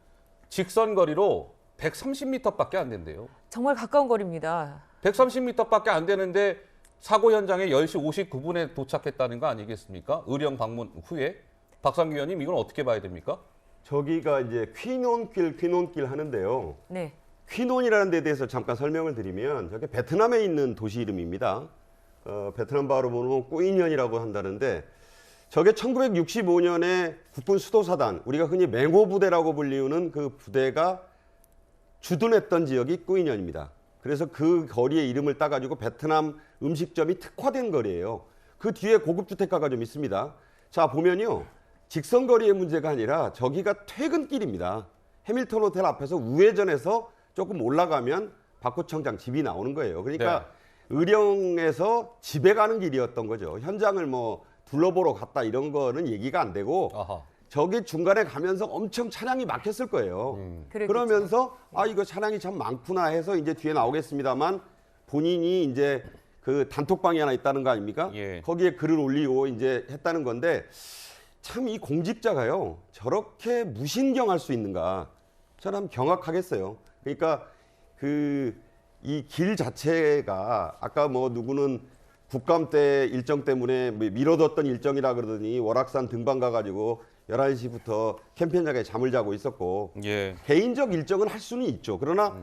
직선 거리로 130m밖에 안 된대요. 정말 가까운 거리입니다. 130m밖에 안 되는데 사고 현장에 10시 59분에 도착했다는 거 아니겠습니까? 의령 방문 후에. 박상규 의원님 이건 어떻게 봐야 됩니까? 저기가 이제 퀴논길 하는데요. 네. 퀴논이라는 데 대해서 잠깐 설명을 드리면 저게 베트남에 있는 도시 이름입니다. 베트남 발음으로 꾸이년이라고 한다는데 저게 1965년에 국군 수도사단, 우리가 흔히 맹호 부대라고 불리우는 그 부대가 주둔했던 지역이 꾸이년입니다. 그래서 그 거리의 이름을 따가지고 베트남 음식점이 특화된 거리예요. 그 뒤에 고급 주택가가 좀 있습니다. 자, 보면요. 직선거리의 문제가 아니라 저기가 퇴근길입니다. 해밀턴 호텔 앞에서 우회전해서 조금 올라가면 박 구청장 집이 나오는 거예요. 그러니까 네. 의령에서 집에 가는 길이었던 거죠. 현장을 뭐 둘러보러 갔다 이런 거는 얘기가 안 되고 아하. 저기 중간에 가면서 엄청 차량이 막혔을 거예요. 그러면서 아 이거 차량이 참 많구나 해서 이제 뒤에 나오겠습니다만 본인이 이제 그 단톡방이 하나 있다는 거 아닙니까? 예. 거기에 글을 올리고 이제 했다는 건데 참 이 공직자가요 저렇게 무신경할 수 있는가 저는 경악하겠어요. 그러니까 그 이 길 자체가 아까 뭐 누구는 국감 때 일정 때문에 미뤄뒀던 일정이라 그러더니 월악산 등반 가가지고 11시부터 캠핑장에 잠을 자고 있었고 예. 개인적 일정은 할 수는 있죠. 그러나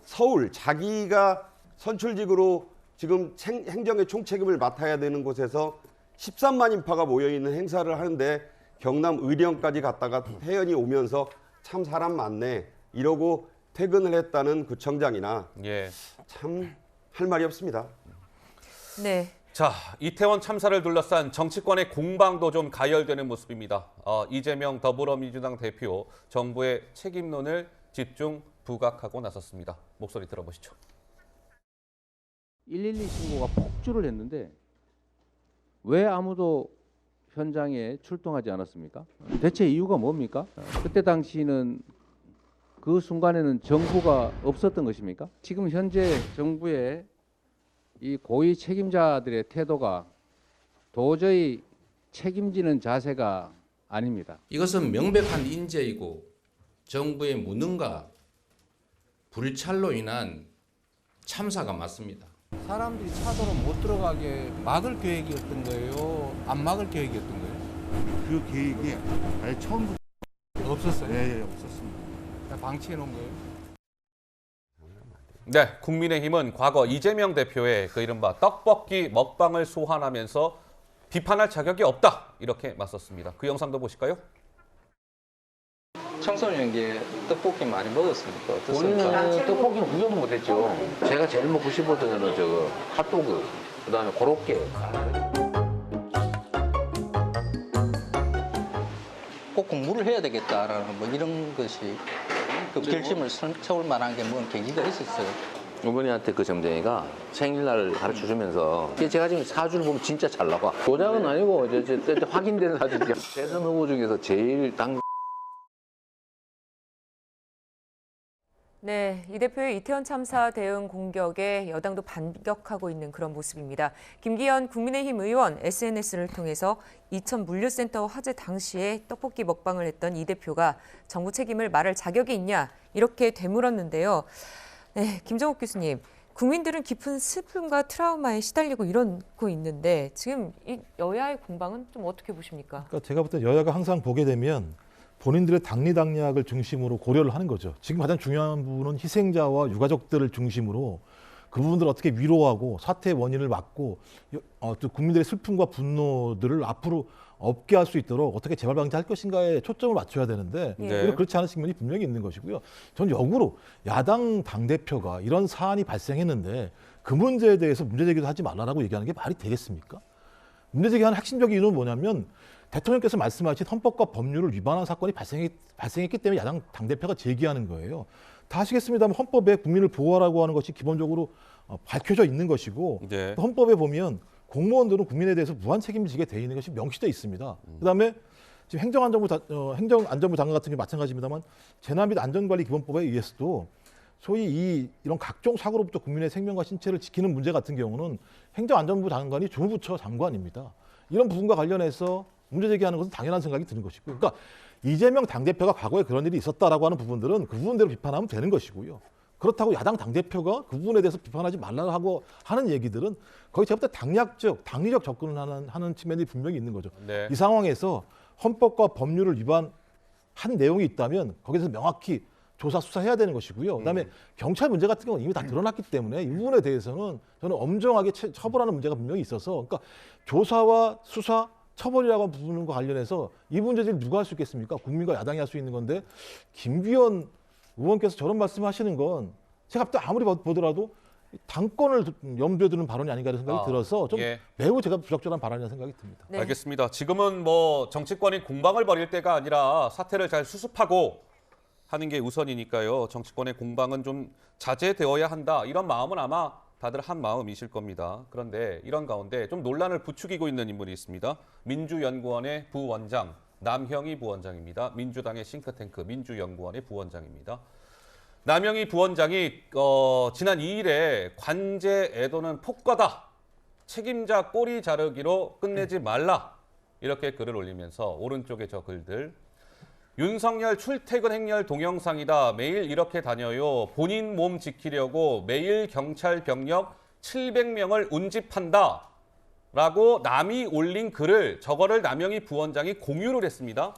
서울 자기가 선출직으로 지금 행정의 총책임을 맡아야 되는 곳에서 13만 인파가 모여있는 행사를 하는데 경남 의령까지 갔다가 태연이 오면서 참 사람 많네 이러고 퇴근을 했다는 구청장이나 예. 참 할 말이 없습니다. 네. 자, 이태원 참사를 둘러싼 정치권의 공방도 좀 가열되는 모습입니다. 이재명 더불어민주당 대표 정부의 책임론을 집중 부각하고 나섰습니다. 목소리 들어보시죠. 112 신고가 폭주를 했는데 왜 아무도 현장에 출동하지 않았습니까? 대체 이유가 뭡니까? 그때 당시는 그 순간에는 정부가 없었던 것입니까? 지금 현재 정부의 이 고위 책임자들의 태도가 도저히 책임지는 자세가 아닙니다. 이것은 명백한 인재이고 정부의 무능과 불찰로 인한 참사가 맞습니다. 사람들이 차도로 못 들어가게 막을 계획이었던 거예요? 안 막을 계획이었던 거예요? 그 계획이 아예 처음부터 없었어요? 네, 없었습니다. 방치해 놓은 거예요? 네, 국민의힘은 과거 이재명 대표의 그 이른바 떡볶이 먹방을 소환하면서 비판할 자격이 없다 이렇게 맞섰습니다. 그 영상도 보실까요? 청소년기에 떡볶이 많이 먹었습니까? 어떻습니까? 본인은 떡볶이는 구경도 못했죠. 제가 제일 먹고 싶었던 거는 저거 핫도그, 그다음에 고로케. 꼭 공부를 해야 되겠다라는 뭐 이런 것이 그 결심을 세울 만한 게 뭔 계기가 있었어요. 어머니한테 그 점쟁이가 생일날 가르쳐 주면서 제가 지금 사주를 보면 진짜 잘 나와. 도장은 아니고 이제 확인된 사주죠. 대선 후보 중에서 제일 네, 이 대표의 이태원 참사 대응 공격에 여당도 반격하고 있는 그런 모습입니다. 김기현 국민의힘 의원 SNS를 통해서 이천 물류센터 화재 당시에 떡볶이 먹방을 했던 이 대표가 정부 책임을 말할 자격이 있냐 이렇게 되물었는데요. 네, 김정욱 교수님, 국민들은 깊은 슬픔과 트라우마에 시달리고 이러고 있는데 지금 이 여야의 공방은 좀 어떻게 보십니까? 그러니까 제가 볼 때 여야가 항상 보게 되면 본인들의 당리당략을 중심으로 고려를 하는 거죠. 지금 가장 중요한 부분은 희생자와 유가족들을 중심으로 그 부분들을 어떻게 위로하고 사태의 원인을 막고 또 국민들의 슬픔과 분노들을 앞으로 없게 할 수 있도록 어떻게 재발 방지할 것인가에 초점을 맞춰야 되는데 오히려 그렇지 않은 측면이 분명히 있는 것이고요. 저는 역으로 야당 당대표가 이런 사안이 발생했는데 그 문제에 대해서 문제제기도 하지 말라라고 얘기하는 게 말이 되겠습니까? 문제제기하는 핵심적인 이유는 뭐냐면 대통령께서 말씀하신 헌법과 법률을 위반한 사건이 발생했기 때문에 야당 당대표가 제기하는 거예요. 다 아시겠습니다만 헌법에 국민을 보호하라고 하는 것이 기본적으로 밝혀져 있는 것이고 또 헌법에 보면 공무원들은 국민에 대해서 무한 책임을 지게 돼 있는 것이 명시되어 있습니다. 그다음에 지금 행정안전부 장관 같은 게 마찬가지입니다만 재난 및 안전관리기본법에 의해서도 소위 이런 각종 사고로부터 국민의 생명과 신체를 지키는 문제 같은 경우는 행정안전부 장관이 주무부처 장관입니다. 이런 부분과 관련해서 문제 제기하는 것은 당연한 생각이 드는 것이고, 그러니까 이재명 당대표가 과거에 그런 일이 있었다라고 하는 부분들은 그 부분대로 비판하면 되는 것이고요. 그렇다고 야당 당대표가 그 부분에 대해서 비판하지 말라고 하는 얘기들은 거의 제가 볼 때 당리적 접근을 하는 측면이 분명히 있는 거죠. 이 상황에서 헌법과 법률을 위반한 내용이 있다면 거기서 명확히 조사 수사해야 되는 것이고요. 그다음에 경찰 문제 같은 경우는 이미 다 드러났기 때문에 이 부분에 대해서는 저는 엄정하게 처벌하는 문제가 분명히 있어서, 그러니까 조사와 수사, 처벌이라고 하는 부분과 관련해서 이 문제를 누가 할 수 있겠습니까? 국민과 야당이 할 수 있는 건데 김기현 의원께서 저런 말씀하시는 건 제가 또 아무리 보더라도 당권을 염두에 두는 발언이 아닌가 하는 생각이 들어서 좀 매우 제가 부적절한 발언이라는 생각이 듭니다. 알겠습니다. 지금은 뭐 정치권이 공방을 벌일 때가 아니라 사태를 잘 수습하고 하는 게 우선이니까요. 정치권의 공방은 좀 자제되어야 한다. 이런 마음은 아마 다들 한 마음이실 겁니다. 그런데 이런 가운데 좀 논란을 부추기고 있는 인물이 있습니다. 민주연구원의 부원장, 남형희 부원장입니다. 민주당의 싱크탱크 민주연구원의 부원장입니다. 남형희 부원장이 지난 2일에 관제 애도는 폭거다. 책임자 꼬리 자르기로 끝내지 말라. 이렇게 글을 올리면서 오른쪽에 저 글들. 윤석열 출퇴근 행렬 동영상이다. 매일 이렇게 다녀요. 본인 몸 지키려고 매일 경찰 병력 700명을 운집한다. 라고 남이 올린 글을 저거를 남형희 부원장이 공유를 했습니다.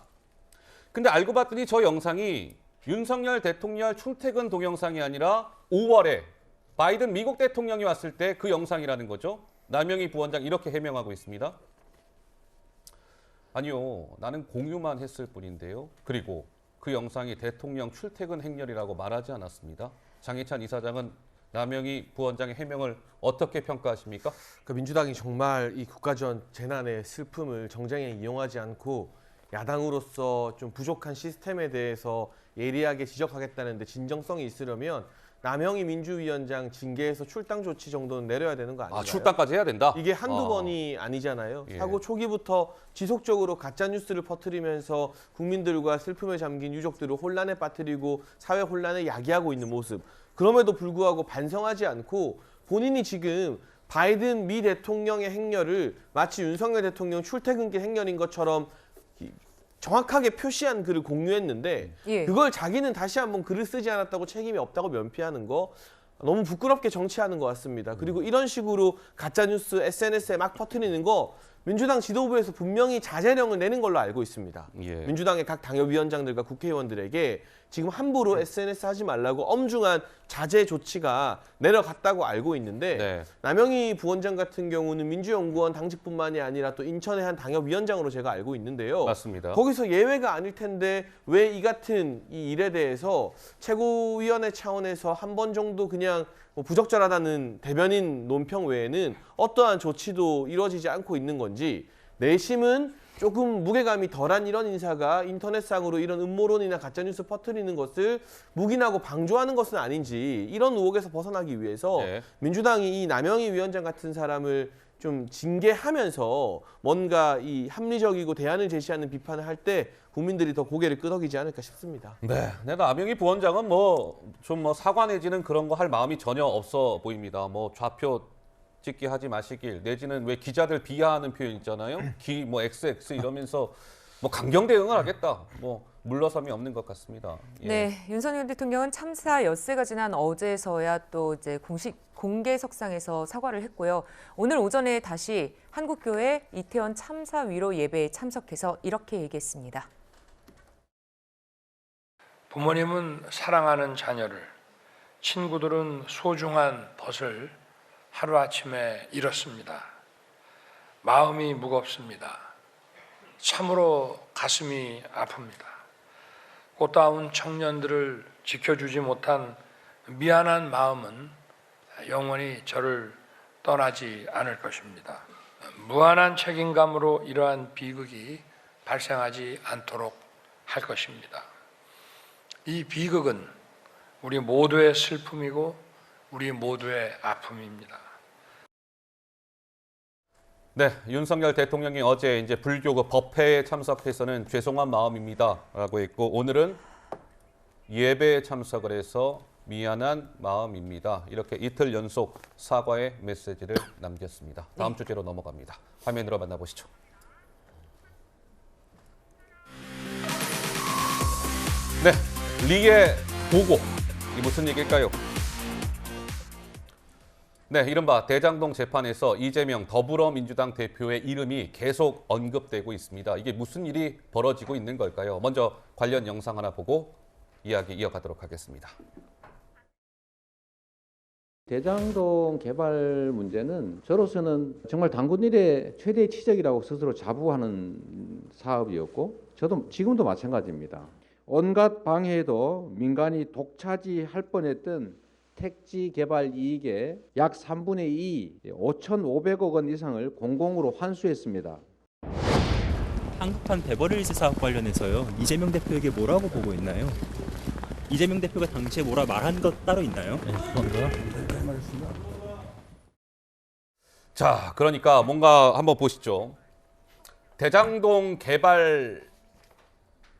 근데 알고 봤더니 저 영상이 윤석열 대통령 출퇴근 동영상이 아니라 5월에 바이든 미국 대통령이 왔을 때 그 영상이라는 거죠. 남형희 부원장 이렇게 해명하고 있습니다. 아니요, 나는 공유만 했을 뿐인데요. 그리고 그 영상이 대통령 출퇴근 행렬이라고 말하지 않았습니다. 장희찬 이사장은 남형희 부원장의 해명을 어떻게 평가하십니까? 그 민주당이 정말 이 국가전 재난의 슬픔을 정쟁에 이용하지 않고 야당으로서 좀 부족한 시스템에 대해서 예리하게 지적하겠다는데 진정성이 있으려면 남형희 민주위원장 징계에서 출당 조치 정도는 내려야 되는 거 아닌가요? 아, 출당까지 해야 된다? 이게 한두 번이 아니잖아요. 사고 초기부터 지속적으로 가짜뉴스를 퍼뜨리면서 국민들과 슬픔에 잠긴 유족들을 혼란에 빠뜨리고 사회 혼란에 야기하고 있는 모습. 그럼에도 불구하고 반성하지 않고 본인이 지금 바이든 미 대통령의 행렬을 마치 윤석열 대통령 출퇴근길 행렬인 것처럼 정확하게 표시한 글을 공유했는데 그걸 자기는 다시 한번 글을 쓰지 않았다고 책임이 없다고 면피하는 거 너무 부끄럽게 정치하는 것 같습니다. 그리고 이런 식으로 가짜뉴스 SNS에 막 퍼뜨리는 거 민주당 지도부에서 분명히 자제령을 내는 걸로 알고 있습니다. 민주당의 각 당협위원장들과 국회의원들에게 지금 함부로 SNS 하지 말라고 엄중한 자제 조치가 내려갔다고 알고 있는데 남형희 부원장 같은 경우는 민주연구원 당직뿐만이 아니라 또 인천의 한 당협위원장으로 제가 알고 있는데요. 맞습니다. 거기서 예외가 아닐 텐데 왜 이 같은 이 일에 대해서 최고위원회 차원에서 한 번 정도 그냥 뭐 부적절하다는 대변인 논평 외에는 어떠한 조치도 이루어지지 않고 있는 건지 내심은 조금 무게감이 덜한 이런 인사가 인터넷상으로 이런 음모론이나 가짜뉴스 퍼뜨리는 것을 묵인하고 방조하는 것은 아닌지 이런 의혹에서 벗어나기 위해서 민주당이 이 남형희 위원장 같은 사람을 좀 징계하면서 뭔가 이 합리적이고 대안을 제시하는 비판을 할 때 국민들이 더 고개를 끄덕이지 않을까 싶습니다. 네, 남형희 부원장은 좀 사과 내지는 그런 거 할 마음이 전혀 없어 보입니다. 좌표 찍기 하지 마시길 내지는 왜 기자들 비하하는 표현 있잖아요. XX 이러면서 강경 대응을 하겠다. 물러섬이 없는 것 같습니다. 네, 윤석열 대통령은 참사 엿새가 지난 어제서야 또 이제 공식 공개석상에서 사과를 했고요. 오늘 오전에 다시 한국교회 이태원 참사 위로 예배에 참석해서 이렇게 얘기했습니다. 부모님은 사랑하는 자녀를 친구들은 소중한 벗을 하루아침에 잃었습니다. 마음이 무겁습니다. 참으로 가슴이 아픕니다. 꽃다운 청년들을 지켜주지 못한 미안한 마음은 영원히 저를 떠나지 않을 것입니다. 무한한 책임감으로 이러한 비극이 발생하지 않도록 할 것입니다. 이 비극은 우리 모두의 슬픔이고 우리 모두의 아픔입니다. 네, 윤석열 대통령이 어제 이제 불교 그 법회에 참석해서는 죄송한 마음입니다라고 했고 오늘은 예배에 참석을 해서 미안한 마음입니다. 이렇게 이틀 연속 사과의 메시지를 남겼습니다. 다음 주제로 넘어갑니다. 화면으로 만나보시죠. 네, 리의 보고. 이 무슨 얘기일까요? 네, 이른바 대장동 재판에서 이재명 더불어민주당 대표의 이름이 계속 언급되고 있습니다. 이게 무슨 일이 벌어지고 있는 걸까요? 먼저 관련 영상 하나 보고 이야기 이어가도록 하겠습니다. 대장동 개발 문제는 저로서는 정말 당군 일의 최대 치적이라고 스스로 자부하는 사업이었고 저도 지금도 마찬가지입니다. 온갖 방해에도 민간이 독차지할 뻔했던 택지 개발 이익의 약 3분의 2, 5,500억 원 이상을 공공으로 환수했습니다. 한국판 베버리힐스 사업 관련해서요. 이재명 대표에게 뭐라고 보고 있나요? 이재명 대표가 당시에 뭐라 말한 것 따로 있나요? 네, 자, 그러니까 뭔가 한번 보시죠. 대장동 개발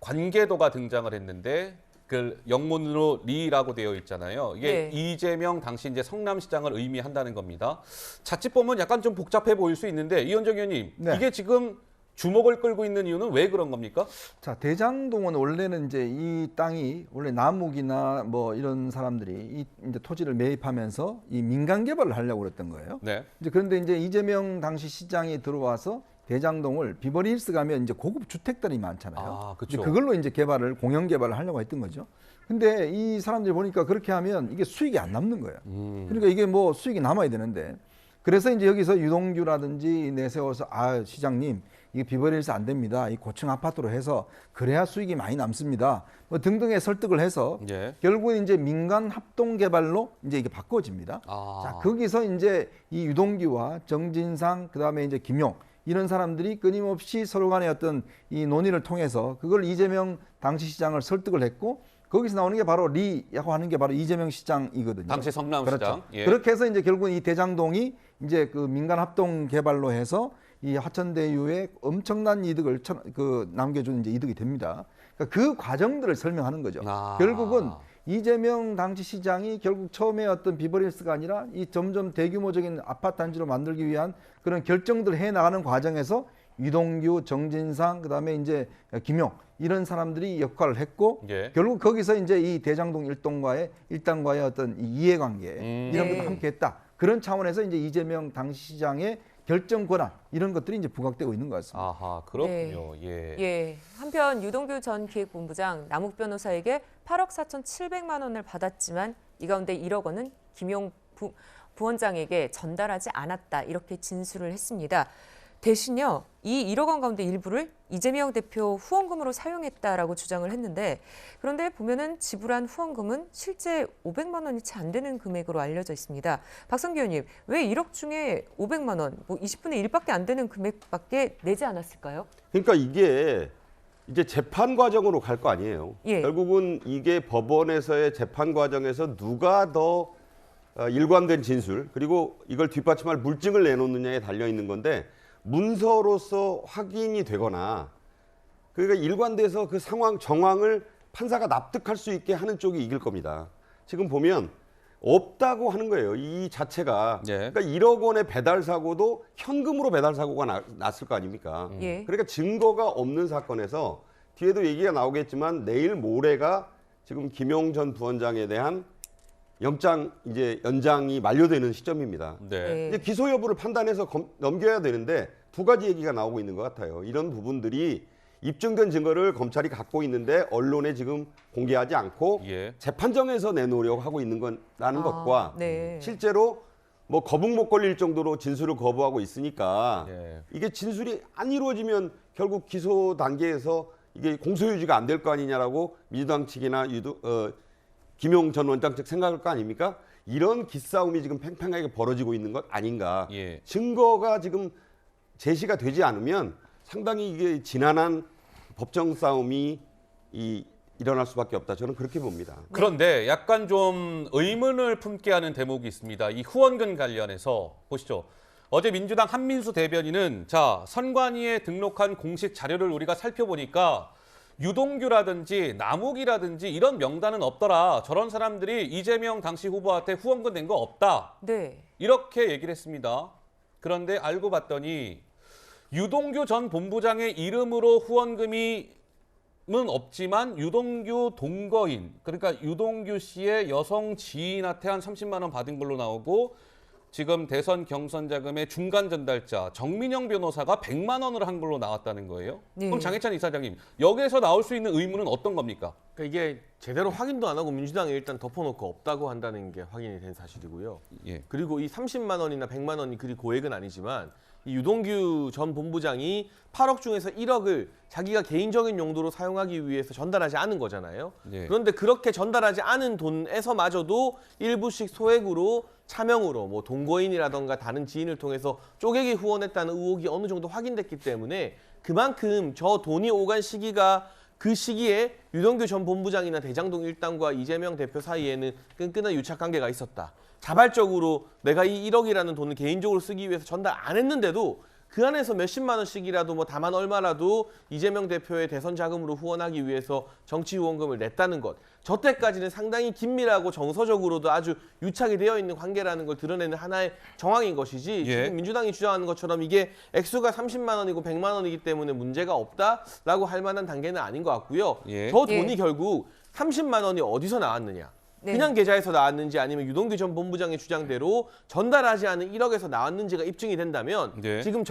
관계도가 등장을 했는데 그 영문으로 리라고 되어 있잖아요. 이게 네. 이재명 당시 이제 성남시장을 의미한다는 겁니다. 자칫 보면 약간 좀 복잡해 보일 수 있는데 이현정 의원님, 네. 이게 지금 주목을 끌고 있는 이유는 왜 그런 겁니까? 자, 대장동은 원래는 이제 이 땅이 원래 남욱이나 뭐 이런 사람들이 이 이제 토지를 매입하면서 이 민간 개발을 하려고 그랬던 거예요. 네. 이제 그런데 이제 이재명 당시 시장이 들어와서 대장동을 비버리힐스 가면 이제 고급 주택들이 많잖아요. 아, 이제 그렇죠. 그걸로 이제 개발을 공영 개발을 하려고 했던 거죠. 근데 이 사람들이 보니까 그렇게 하면 이게 수익이 안 남는 거예요. 그러니까 이게 뭐 수익이 남아야 되는데 그래서 이제 여기서 유동규라든지 내세워서 아 시장님 이게 비버리힐스 안 됩니다. 이 고층 아파트로 해서 그래야 수익이 많이 남습니다. 뭐 등등의 설득을 해서 예. 결국은 이제 민간 합동 개발로 이제 이게 바꿔집니다. 자, 거기서 이제 이 유동규와 정진상 그다음에 이제 김용 이런 사람들이 끊임없이 서로 간의 어떤 이 논의를 통해서 그걸 이재명 당시 시장을 설득을 했고 거기서 나오는 게 바로 리라고 하는 게 바로 이재명 시장이거든요. 당시 성남시장. 그렇죠. 예. 그렇게 해서 이제 결국은 이 대장동이 이제 그 민간 합동 개발로 해서 이 하천대유에 엄청난 이득을 남겨주는 이제 이득이 됩니다. 그러니까 그 과정들을 설명하는 거죠. 결국은 이재명 당시 시장이 결국 처음에 어떤 비버리힐스가 아니라 이 점점 대규모적인 아파트 단지로 만들기 위한 그런 결정들을 해 나가는 과정에서 유동규, 정진상, 그다음에 이제 김용 이런 사람들이 역할을 했고 예. 결국 거기서 이제 이 대장동 일당과의 어떤 이 이해관계 이런 것도 함께했다. 그런 차원에서 이제 이재명 당시 시장의 결정 권한 이런 것들이 이제 부각되고 있는 것 같습니다. 아하, 그렇군요. 네. 예. 예. 한편 유동규 전 기획본부장 남욱 변호사에게 8억 4,700만 원을 받았지만 이 가운데 1억 원은 김용 부원장에게 전달하지 않았다. 이렇게 진술을 했습니다. 대신요, 이 1억 원 가운데 일부를 이재명 대표 후원금으로 사용했다라고 주장을 했는데 그런데 보면은 지불한 후원금은 실제 500만 원이 채 안 되는 금액으로 알려져 있습니다. 박성기 의원님, 왜 1억 중에 500만 원, 뭐 20분의 1밖에 안 되는 금액밖에 내지 않았을까요? 그러니까 이게 이제 재판 과정으로 갈 거 아니에요. 예. 결국은 이게 법원에서의 재판 과정에서 누가 더 일관된 진술 그리고 이걸 뒷받침할 물증을 내놓느냐에 달려 있는 건데 문서로서 확인이 되거나 그러니까 일관돼서 그 상황 정황을 판사가 납득할 수 있게 하는 쪽이 이길 겁니다. 지금 보면 없다고 하는 거예요. 이 자체가. 예. 그러니까 1억 원의 배달 사고도 현금으로 배달 사고가 났을 거 아닙니까? 예. 그러니까 증거가 없는 사건에서 뒤에도 얘기가 나오겠지만 내일 모레가 지금 김용 전 부원장에 대한 영장 이제 연장이 만료되는 시점입니다. 네. 이제 기소 여부를 판단해서 넘겨야 되는데 두 가지 얘기가 나오고 있는 것 같아요. 이런 부분들이 입증된 증거를 검찰이 갖고 있는데 언론에 지금 공개하지 않고 재판정에서 내놓으려고 하고 있는 거라는 것과 네. 실제로 뭐 거북 못 걸릴 정도로 진술을 거부하고 있으니까 이게 진술이 안 이루어지면 결국 기소 단계에서 이게 공소유지가 안 될 거 아니냐라고 민주당 측이나 김용 전 원장 측 생각할 거 아닙니까? 이런 기싸움이 지금 팽팽하게 벌어지고 있는 것 아닌가. 증거가 지금 제시가 되지 않으면 상당히 이게 지난한 법정 싸움이 일어날 수밖에 없다. 저는 그렇게 봅니다. 그런데 약간 좀 의문을 품게 하는 대목이 있습니다. 이 후원금 관련해서 보시죠. 어제 민주당 한민수 대변인은 자, 선관위에 등록한 공식 자료를 우리가 살펴보니까 유동규라든지 남욱이라든지 이런 명단은 없더라. 저런 사람들이 이재명 당시 후보한테 후원금 낸 거 없다. 네. 이렇게 얘기를 했습니다. 그런데 알고 봤더니 유동규 전 본부장의 이름으로 후원금이 은 없지만 유동규 동거인, 그러니까 유동규 씨의 여성 지인한테 한 30만 원 받은 걸로 나오고 지금 대선 경선 자금의 중간 전달자 정민영 변호사가 100만 원을 한 걸로 나왔다는 거예요. 네. 그럼 장해찬 이사장님, 여기에서 나올 수 있는 의문은 어떤 겁니까? 그러니까 이게 제대로 확인도 안 하고 민주당이 일단 덮어놓고 없다고 한다는 게 확인이 된 사실이고요. 그리고 이 30만 원이나 100만 원이 그리 고액은 아니지만 이 유동규 전 본부장이 8억 중에서 1억을 자기가 개인적인 용도로 사용하기 위해서 전달하지 않은 거잖아요. 그런데 그렇게 전달하지 않은 돈에서마저도 일부씩 소액으로 차명으로 뭐 동거인이라던가 다른 지인을 통해서 쪼개기 후원했다는 의혹이 어느 정도 확인됐기 때문에 그만큼 저 돈이 오간 시기가 그 시기에 유동규 전 본부장이나 대장동 일당과 이재명 대표 사이에는 끈끈한 유착관계가 있었다. 자발적으로 내가 이 1억이라는 돈을 개인적으로 쓰기 위해서 전달 안 했는데도 그 안에서 몇십만 원씩이라도 뭐 다만 얼마라도 이재명 대표의 대선 자금으로 후원하기 위해서 정치 후원금을 냈다는 것. 저때까지는 상당히 긴밀하고 정서적으로도 아주 유착이 되어 있는 관계라는 걸 드러내는 하나의 정황인 것이지 지금 민주당이 주장하는 것처럼 이게 액수가 30만 원이고 100만 원이기 때문에 문제가 없다라고 할 만한 단계는 아닌 것 같고요. 저 돈이 결국 30만 원이 어디서 나왔느냐. 그냥 계좌에서 나왔는지 아니면 유동규 전 본부장의 주장대로 전달하지 않은 1억에서 나왔는지가 입증이 된다면 지금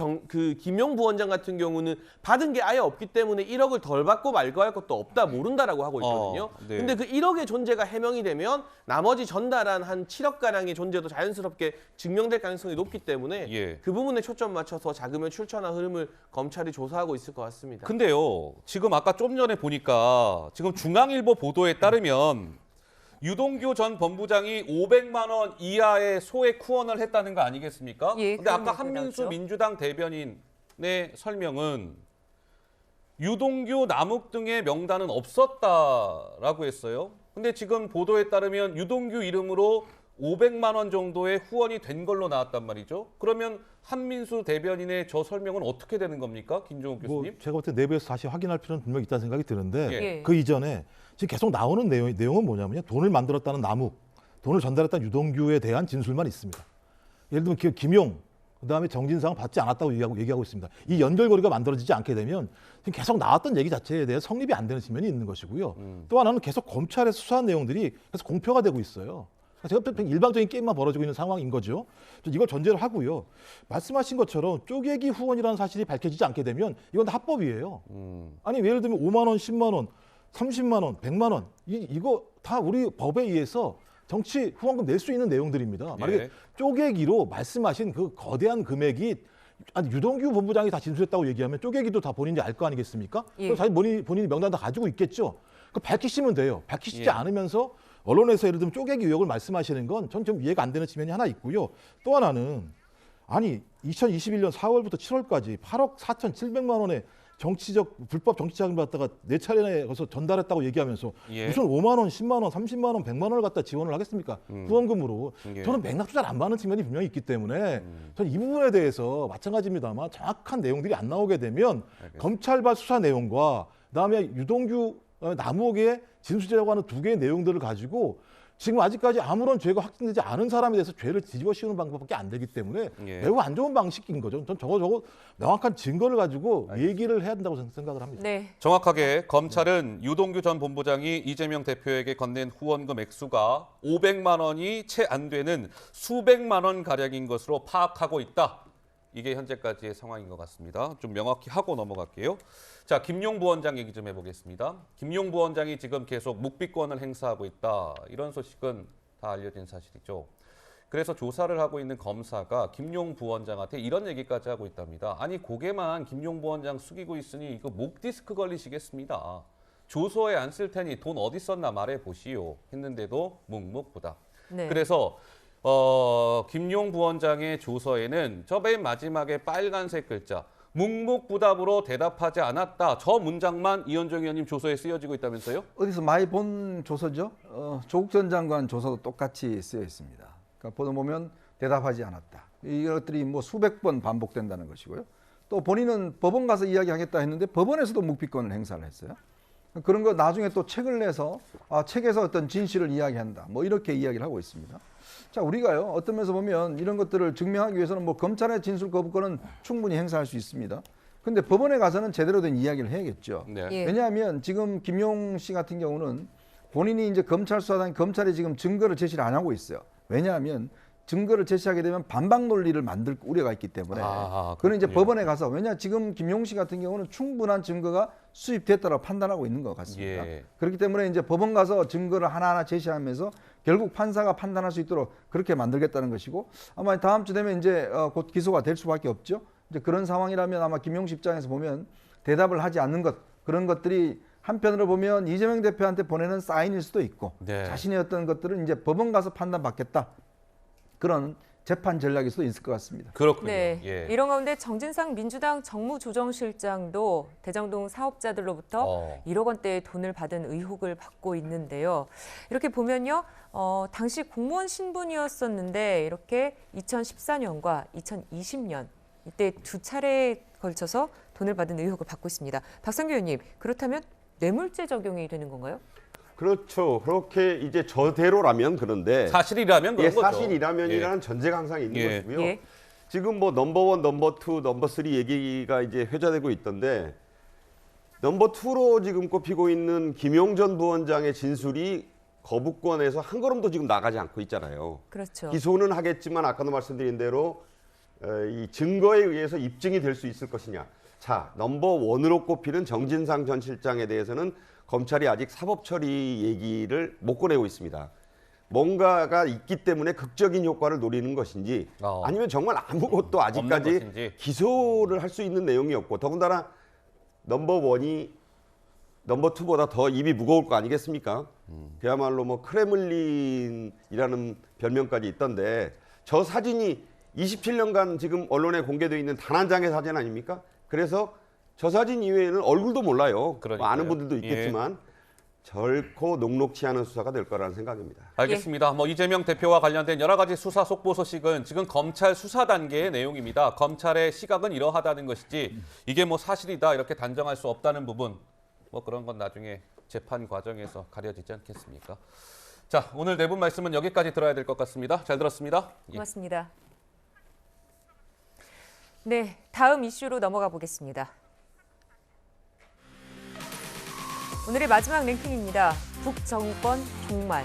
김용 부원장 같은 경우는 받은 게 아예 없기 때문에 1억을 덜 받고 말거할 것도 없다 모른다라고 하고 있거든요. 근데 그 1억의 존재가 해명이 되면 나머지 전달한 한 7억가량의 존재도 자연스럽게 증명될 가능성이 높기 때문에 그 부분에 초점 맞춰서 자금의 출처나 흐름을 검찰이 조사하고 있을 것 같습니다. 근데요, 지금 아까 좀 전에 보니까 지금 중앙일보 보도에 따르면 유동규 전 본부장이 500만 원 이하의 소액 후원을 했다는 거 아니겠습니까? 근데 아까 한민수 민주당 대변인의 설명은 유동규, 남욱 등의 명단은 없었다라고 했어요. 근데 지금 보도에 따르면 유동규 이름으로 500만 원 정도의 후원이 된 걸로 나왔단 말이죠. 그러면 한민수 대변인의 저 설명은 어떻게 되는 겁니까? 김종욱 교수님? 제가 볼 때 내부에서 다시 확인할 필요는 분명히 있다는 생각이 드는데 그 이전에 지금 계속 나오는 내용은 뭐냐면요. 돈을 만들었다는 남욱, 돈을 전달했다는 유동규에 대한 진술만 있습니다. 예를 들면 김용, 그다음에 정진상은 받지 않았다고 얘기하고 있습니다. 이 연결고리가 만들어지지 않게 되면 지금 계속 나왔던 얘기 자체에 대해 성립이 안 되는 측면이 있는 것이고요. 또 하나는 계속 검찰에서 수사한 내용들이 계속 공표가 되고 있어요. 제가 일방적인 게임만 벌어지고 있는 상황인 거죠. 이걸 전제로 하고요. 말씀하신 것처럼 쪼개기 후원이라는 사실이 밝혀지지 않게 되면 이건 다 합법이에요. 아니 예를 들면 5만 원, 10만 원, 30만 원, 100만 원 이거 다 우리 법에 의해서 정치 후원금 낼 수 있는 내용들입니다. 만약에 쪼개기로 말씀하신 그 거대한 금액이 유동규 본부장이 다 진술했다고 얘기하면 쪼개기도 다 본인이 알 거 아니겠습니까? 그럼 자기 본인이 명단 다 가지고 있겠죠. 그 밝히시면 돼요. 밝히시지 않으면서 언론에서 예를 들면 쪼개기 의혹을 말씀하시는 건 전 좀 이해가 안 되는 측면이 하나 있고요. 또 하나는 아니 2021년 4월부터 7월까지 8억 4,700만 원의 불법 정치 자금을 갖다가 4차례에 가서 전달했다고 얘기하면서 무슨 5만 원, 10만 원, 30만 원, 100만 원을 갖다 지원을 하겠습니까? 후원금으로. 저는 맥락도 잘 안 맞는 측면이 분명히 있기 때문에 저는 이 부분에 대해서 마찬가지입니다만 정확한 내용들이 안 나오게 되면 검찰발 수사 내용과 그다음에 유동규, 남욱의 진술이라고 하는 두 개의 내용들을 가지고 지금 아직까지 아무런 죄가 확정되지 않은 사람에 대해서 죄를 뒤집어 씌우는 방법밖에 안 되기 때문에 매우 안 좋은 방식인 거죠. 전 저거 명확한 증거를 가지고 얘기를 해야 된다고 생각을 합니다. 정확하게 검찰은 유동규 전 본부장이 이재명 대표에게 건넨 후원금 액수가 500만 원이 채 안 되는 수백만 원 가량인 것으로 파악하고 있다. 이게 현재까지의 상황인 것 같습니다. 좀 명확히 하고 넘어갈게요. 자, 김용 부원장 얘기 좀 해보겠습니다. 김용 부원장이 지금 계속 묵비권을 행사하고 있다. 이런 소식은 다 알려진 사실이죠. 그래서 조사를 하고 있는 검사가 김용 부원장한테 이런 얘기까지 하고 있답니다. 아니 고개만 김용 부원장 숙이고 있으니 이거 목 디스크 걸리시겠습니다. 조서에 안 쓸 테니 돈 어디 썼나 말해보시오. 했는데도 묵묵부답. 네. 그래서 김용 부원장의 조서에는 저 맨 마지막에 빨간색 글자 묵묵부답으로 대답하지 않았다. 저 문장만 이현정 의원님 조서에 쓰여지고 있다면서요? 어디서 많이 본 조서죠. 조국 전 장관 조서도 똑같이 쓰여 있습니다. 그러니까 보면 대답하지 않았다. 이것들이 뭐 수백 번 반복된다는 것이고요. 또 본인은 법원 가서 이야기하겠다 했는데 법원에서도 묵비권을 행사를 했어요. 그런 거 나중에 또 책을 내서 책에서 어떤 진실을 이야기한다. 뭐 이렇게 이야기를 하고 있습니다. 자, 우리가요, 어떤 면에서 보면 이런 것들을 증명하기 위해서는 뭐 검찰의 진술 거부권은 충분히 행사할 수 있습니다. 근데 법원에 가서는 제대로 된 이야기를 해야겠죠. 네. 예. 왜냐하면 지금 김용 씨 같은 경우는 본인이 이제 검찰 수사단 검찰이 지금 증거를 제시를 안 하고 있어요. 왜냐하면 증거를 제시하게 되면 반박 논리를 만들 우려가 있기 때문에 그는 이제 법원에 가서 왜냐 지금 김용 씨 같은 경우는 충분한 증거가 수입됐다고 판단하고 있는 것 같습니다. 예. 그렇기 때문에 이제 법원 가서 증거를 하나하나 제시하면서 결국 판사가 판단할 수 있도록 그렇게 만들겠다는 것이고 아마 다음 주 되면 이제 곧 기소가 될 수밖에 없죠. 이제 그런 상황이라면 아마 김용 씨 입장에서 보면 대답을 하지 않는 것 그런 것들이 한편으로 보면 이재명 대표한테 보내는 사인일 수도 있고 네. 자신의 어떤 것들은 이제 법원 가서 판단받겠다. 그런 재판 전략일 수도 있을 것 같습니다. 그렇군요. 네. 예. 이런 가운데 정진상 민주당 정무조정실장도 대장동 사업자들로부터 1억 원대의 돈을 받은 의혹을 받고 있는데요. 이렇게 보면요. 당시 공무원 신분이었었는데 이렇게 2014년과 2020년 이때 두 차례에 걸쳐서 돈을 받은 의혹을 받고 있습니다. 박상규 의원님, 그렇다면 뇌물죄 적용이 되는 건가요? 그렇죠. 그렇게 이제 저대로라면 그런데 사실이라면 그런 거죠. 사실이라면이라는 전제가 항상 있는 것이고요. 예. 지금 뭐 넘버 1, 넘버 2, 넘버 3 얘기가 이제 회자되고 있던데 넘버 2로 지금 꼽히고 있는 김용 전 부원장의 진술이 거부권에서 한 걸음도 지금 나가지 않고 있잖아요. 그렇죠. 기소는 하겠지만 아까도 말씀드린 대로 이 증거에 의해서 입증이 될 수 있을 것이냐. 자, 넘버 1으로 꼽히는 정진상 전 실장에 대해서는 검찰이 아직 사법 처리 얘기를 못 꺼내고 있습니다. 뭔가가 있기 때문에 극적인 효과를 노리는 것인지 아니면 정말 아무것도 아직까지 기소를 할 수 있는 내용이 없고 더군다나 넘버 1이 넘버 2보다 더 입이 무거울 거 아니겠습니까? 그야말로 뭐 크레물린이라는 별명까지 있던데 저 사진이 27년간 지금 언론에 공개되어 있는 단 한 장의 사진 아닙니까? 그래서 저 사진 이외에는 얼굴도 몰라요. 뭐 아는 분들도 있겠지만 결코 녹록치 않은 수사가 될 거라는 생각입니다. 알겠습니다. 뭐 이재명 대표와 관련된 여러 가지 수사 속보 소식은 지금 검찰 수사 단계의 내용입니다. 검찰의 시각은 이러하다는 것이지 이게 뭐 사실이다 이렇게 단정할 수 없다는 부분 뭐 그런 건 나중에 재판 과정에서 가려지지 않겠습니까? 자, 오늘 네 분 말씀은 여기까지 들어야 될 것 같습니다. 잘 들었습니다. 고맙습니다. 네, 다음 이슈로 넘어가 보겠습니다. 오늘의 마지막 랭킹입니다. 북정권 종말.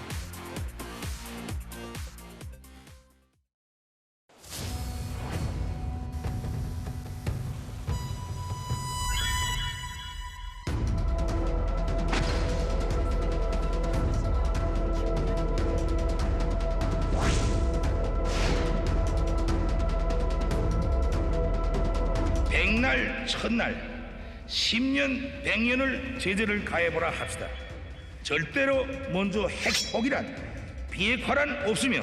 백날 첫날 10년 100년을 제재를 가해보라 합시다. 절대로 먼저 핵폭이란 비핵화란 없으며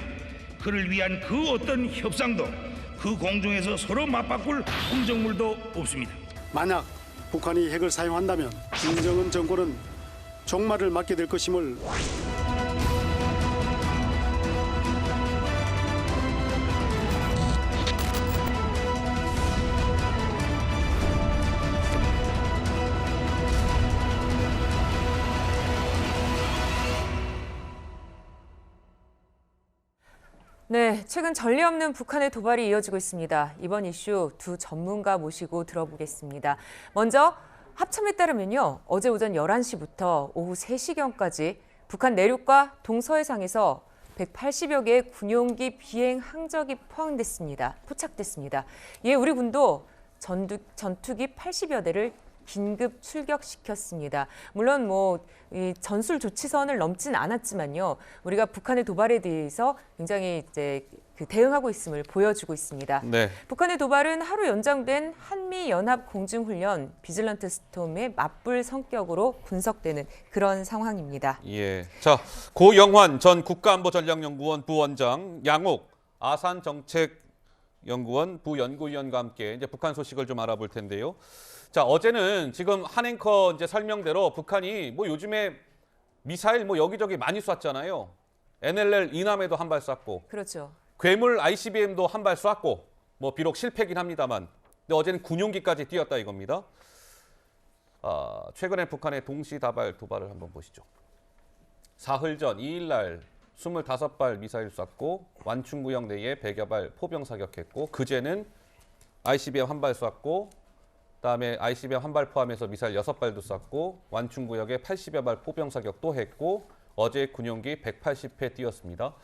그를 위한 그 어떤 협상도 그 공중에서 서로 맞바꿀 흥정물도 없습니다. 만약 북한이 핵을 사용한다면 김정은 정권은 종말을 맞게 될 것임을 네, 최근 전례 없는 북한의 도발이 이어지고 있습니다. 이번 이슈 두 전문가 모시고 들어보겠습니다. 먼저 합참에 따르면요. 어제 오전 11시부터 오후 3시경까지 북한 내륙과 동서해상에서 180여 개의 군용기 비행 항적이 포착됐습니다. 이에 우리 군도 전투기 80여 대를 긴급 출격시켰습니다. 물론 이 전술 조치선을 넘진 않았지만요. 우리가 북한의 도발에 대해서 굉장히 이제 대응하고 있음을 보여주고 있습니다. 네. 북한의 도발은 하루 연장된 한미연합 공중훈련 비질런트 스톰의 맞불 성격으로 분석되는 그런 상황입니다. 예. 자, 고영환 전 국가안보전략연구원 부원장, 양옥 아산정책연구원 부연구위원과 함께 이제 북한 소식을 좀 알아볼 텐데요. 자, 어제는 지금 한 앵커 이제 설명대로 북한이 요즘에 미사일 여기저기 많이 쐈잖아요. NLL 이남에도 한 발 쐈고. 그렇죠. 괴물 ICBM도 한 발 쐈고. 비록 실패긴 합니다만. 근데 어제는 군용기까지 띄었다 이겁니다. 최근에 북한의 동시다발 도발을 한번 보시죠. 사흘 전 2일 날 25발 미사일 쐈고 완충구역 내에 100여 발 포병 사격했고 그제는 ICBM 한 발 쐈고 그다음에 ICBM 한 발 포함해서 미사일 6발도 쐈고 완충구역에 80여 발 포병 사격 또 했고 어제 군용기 180회 띄었습니다.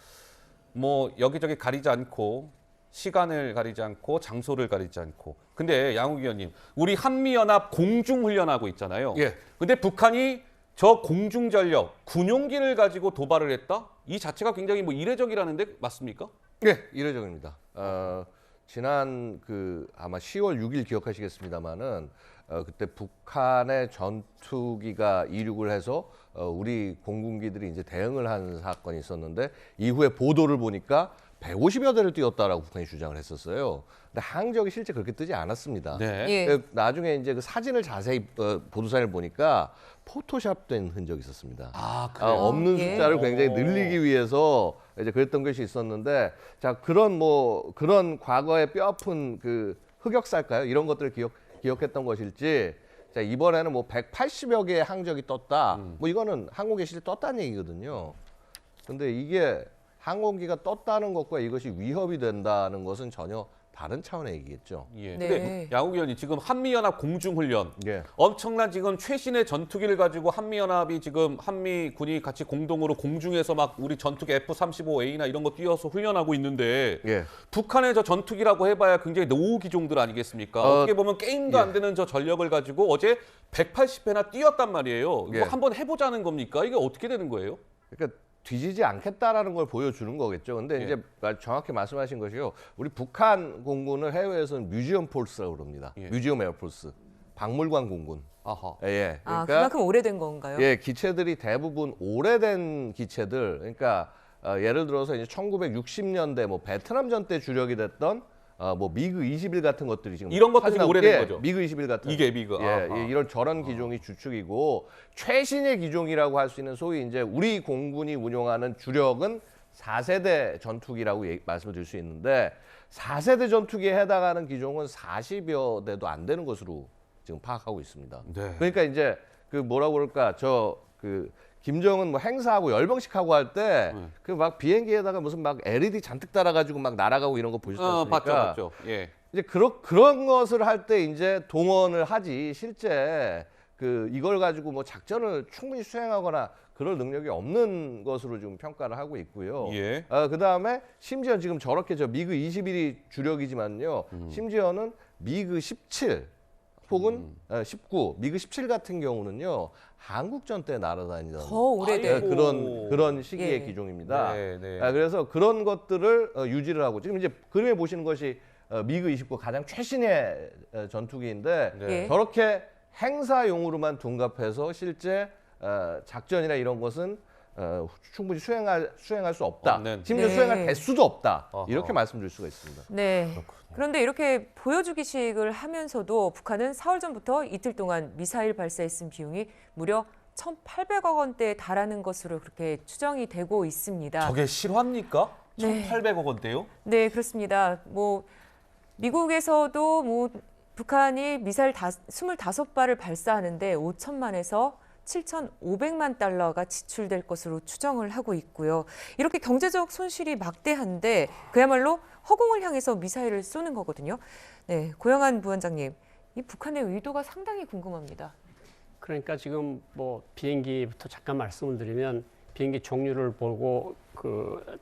여기저기 가리지 않고 시간을 가리지 않고 장소를 가리지 않고. 근데 양욱 의원님, 우리 한미연합 공중훈련하고 있잖아요. 예. 근데 북한이 저 공중전력, 군용기를 가지고 도발을 했다? 이 자체가 굉장히 이례적이라는데 맞습니까? 예, 이례적입니다. 지난 아마 10월 6일 기억하시겠습니다만은 그때 북한의 전투기가 이륙을 해서 우리 공군기들이 이제 대응을 한 사건이 있었는데 이후에 보도를 보니까 150여 대를 띄웠다라고 북한이 주장을 했었어요. 근데 항적이 실제 그렇게 뜨지 않았습니다. 네. 예. 나중에 이제 그 사진을 자세히 보도사진을 보니까 포토샵된 흔적이 있었습니다. 그래요? 없는 예. 숫자를 굉장히 늘리기 위해서 이제 그랬던 것이 있었는데, 자 그런 과거의 뼈아픈 흑역사일까요? 이런 것들을 기억했던 것일지. 자 이번에는 180여 개의 항적이 떴다. 이거는 항공기 실제 떴다는 얘기거든요. 근데 이게 항공기가 떴다는 것과 이것이 위협이 된다는 것은 전혀 다른 차원의 얘기겠죠. 예. 네. 근데 양욱 의원님, 지금 한미연합 공중훈련 예. 엄청난 지금 최신의 전투기를 가지고 한미연합이 지금 한미군이 같이 공동으로 공중에서 막 우리 전투기 F-35A나 이런 거 띄워서 훈련하고 있는데 예. 북한의 저 전투기라고 해봐야 굉장히 노후 기종들 아니겠습니까? 어떻게 보면 게임도 안 되는 저 전력을 가지고 어제 180회나 띄웠단 말이에요. 예. 이거 한번 해보자는 겁니까? 이게 어떻게 되는 거예요? 그러니까 뒤지지 않겠다라는 걸 보여주는 거겠죠. 근데 예. 이제 정확히 말씀하신 것이요. 우리 북한 공군을 해외에서는 뮤지엄 폴스라고 그럽니다. 예. 뮤지엄 에어폴스. 박물관 공군. 아하. 예. 그만큼 오래된 건가요? 예, 기체들이 대부분 오래된 기체들. 그러니까 예를 들어서 이제 1960년대 베트남전 때 주력이 됐던 미그 21 같은 것들이 지금 이런 것도 지금 오래된 거죠? 미그 21 같은 이게 미그. 예, 이런 저런 기종이 주축이고 최신의 기종이라고 할 수 있는 소위 이제 우리 공군이 운용하는 주력은 4세대 전투기라고 말씀을 드릴 수 있는데 4세대 전투기에 해당하는 기종은 40여 대도 안 되는 것으로 지금 파악하고 있습니다. 네. 그러니까 이제 뭐라고 그럴까 김정은 행사하고 열병식 하고 할 때 막 비행기에다가 무슨 막 LED 잔뜩 달아가지고 막 날아가고 이런 거 보셨지 않습니까? 봤죠. 예. 이제 그런 것을 할 때 이제 동원을 하지 실제 이걸 가지고 작전을 충분히 수행하거나 그럴 능력이 없는 것으로 지금 평가를 하고 있고요. 예. 그다음에 심지어 지금 저렇게 미그 21이 주력이지만요. 심지어는 미그 17 혹은 19, 미그 17 같은 경우는요. 한국전 때 날아다니던 더 오래된 그런 시기의 예. 기종입니다. 네, 네. 그래서 그런 것들을 유지를 하고 지금 이제 그림에 보시는 것이 미그 29 가장 최신의 전투기인데 네. 저렇게 행사용으로만 둔갑해서 실제 작전이나 이런 것은 충분히 수행할 수 없다. 없는. 심지어 네. 수행할 대수도 없다. 어허. 이렇게 말씀드릴 수가 있습니다. 네. 그런데 이렇게 보여주기식을 하면서도 북한은 4월 전부터 이틀 동안 미사일 발사에 쓴 비용이 무려 1,800억 원대에 달하는 것으로 그렇게 추정이 되고 있습니다. 저게 실화입니까? 네. 1,800억 원대요? 네, 그렇습니다. 미국에서도 북한이 미사일 25발을 발사하는데 5천만에서 7,500만 달러가 지출될 것으로 추정을 하고 있고요. 이렇게 경제적 손실이 막대한데 그야말로 허공을 향해서 미사일을 쏘는 거거든요. 네, 고영환 부원장님, 이 북한의 의도가 상당히 궁금합니다. 그러니까 지금 비행기부터 잠깐 말씀을 드리면 비행기 종류를 보고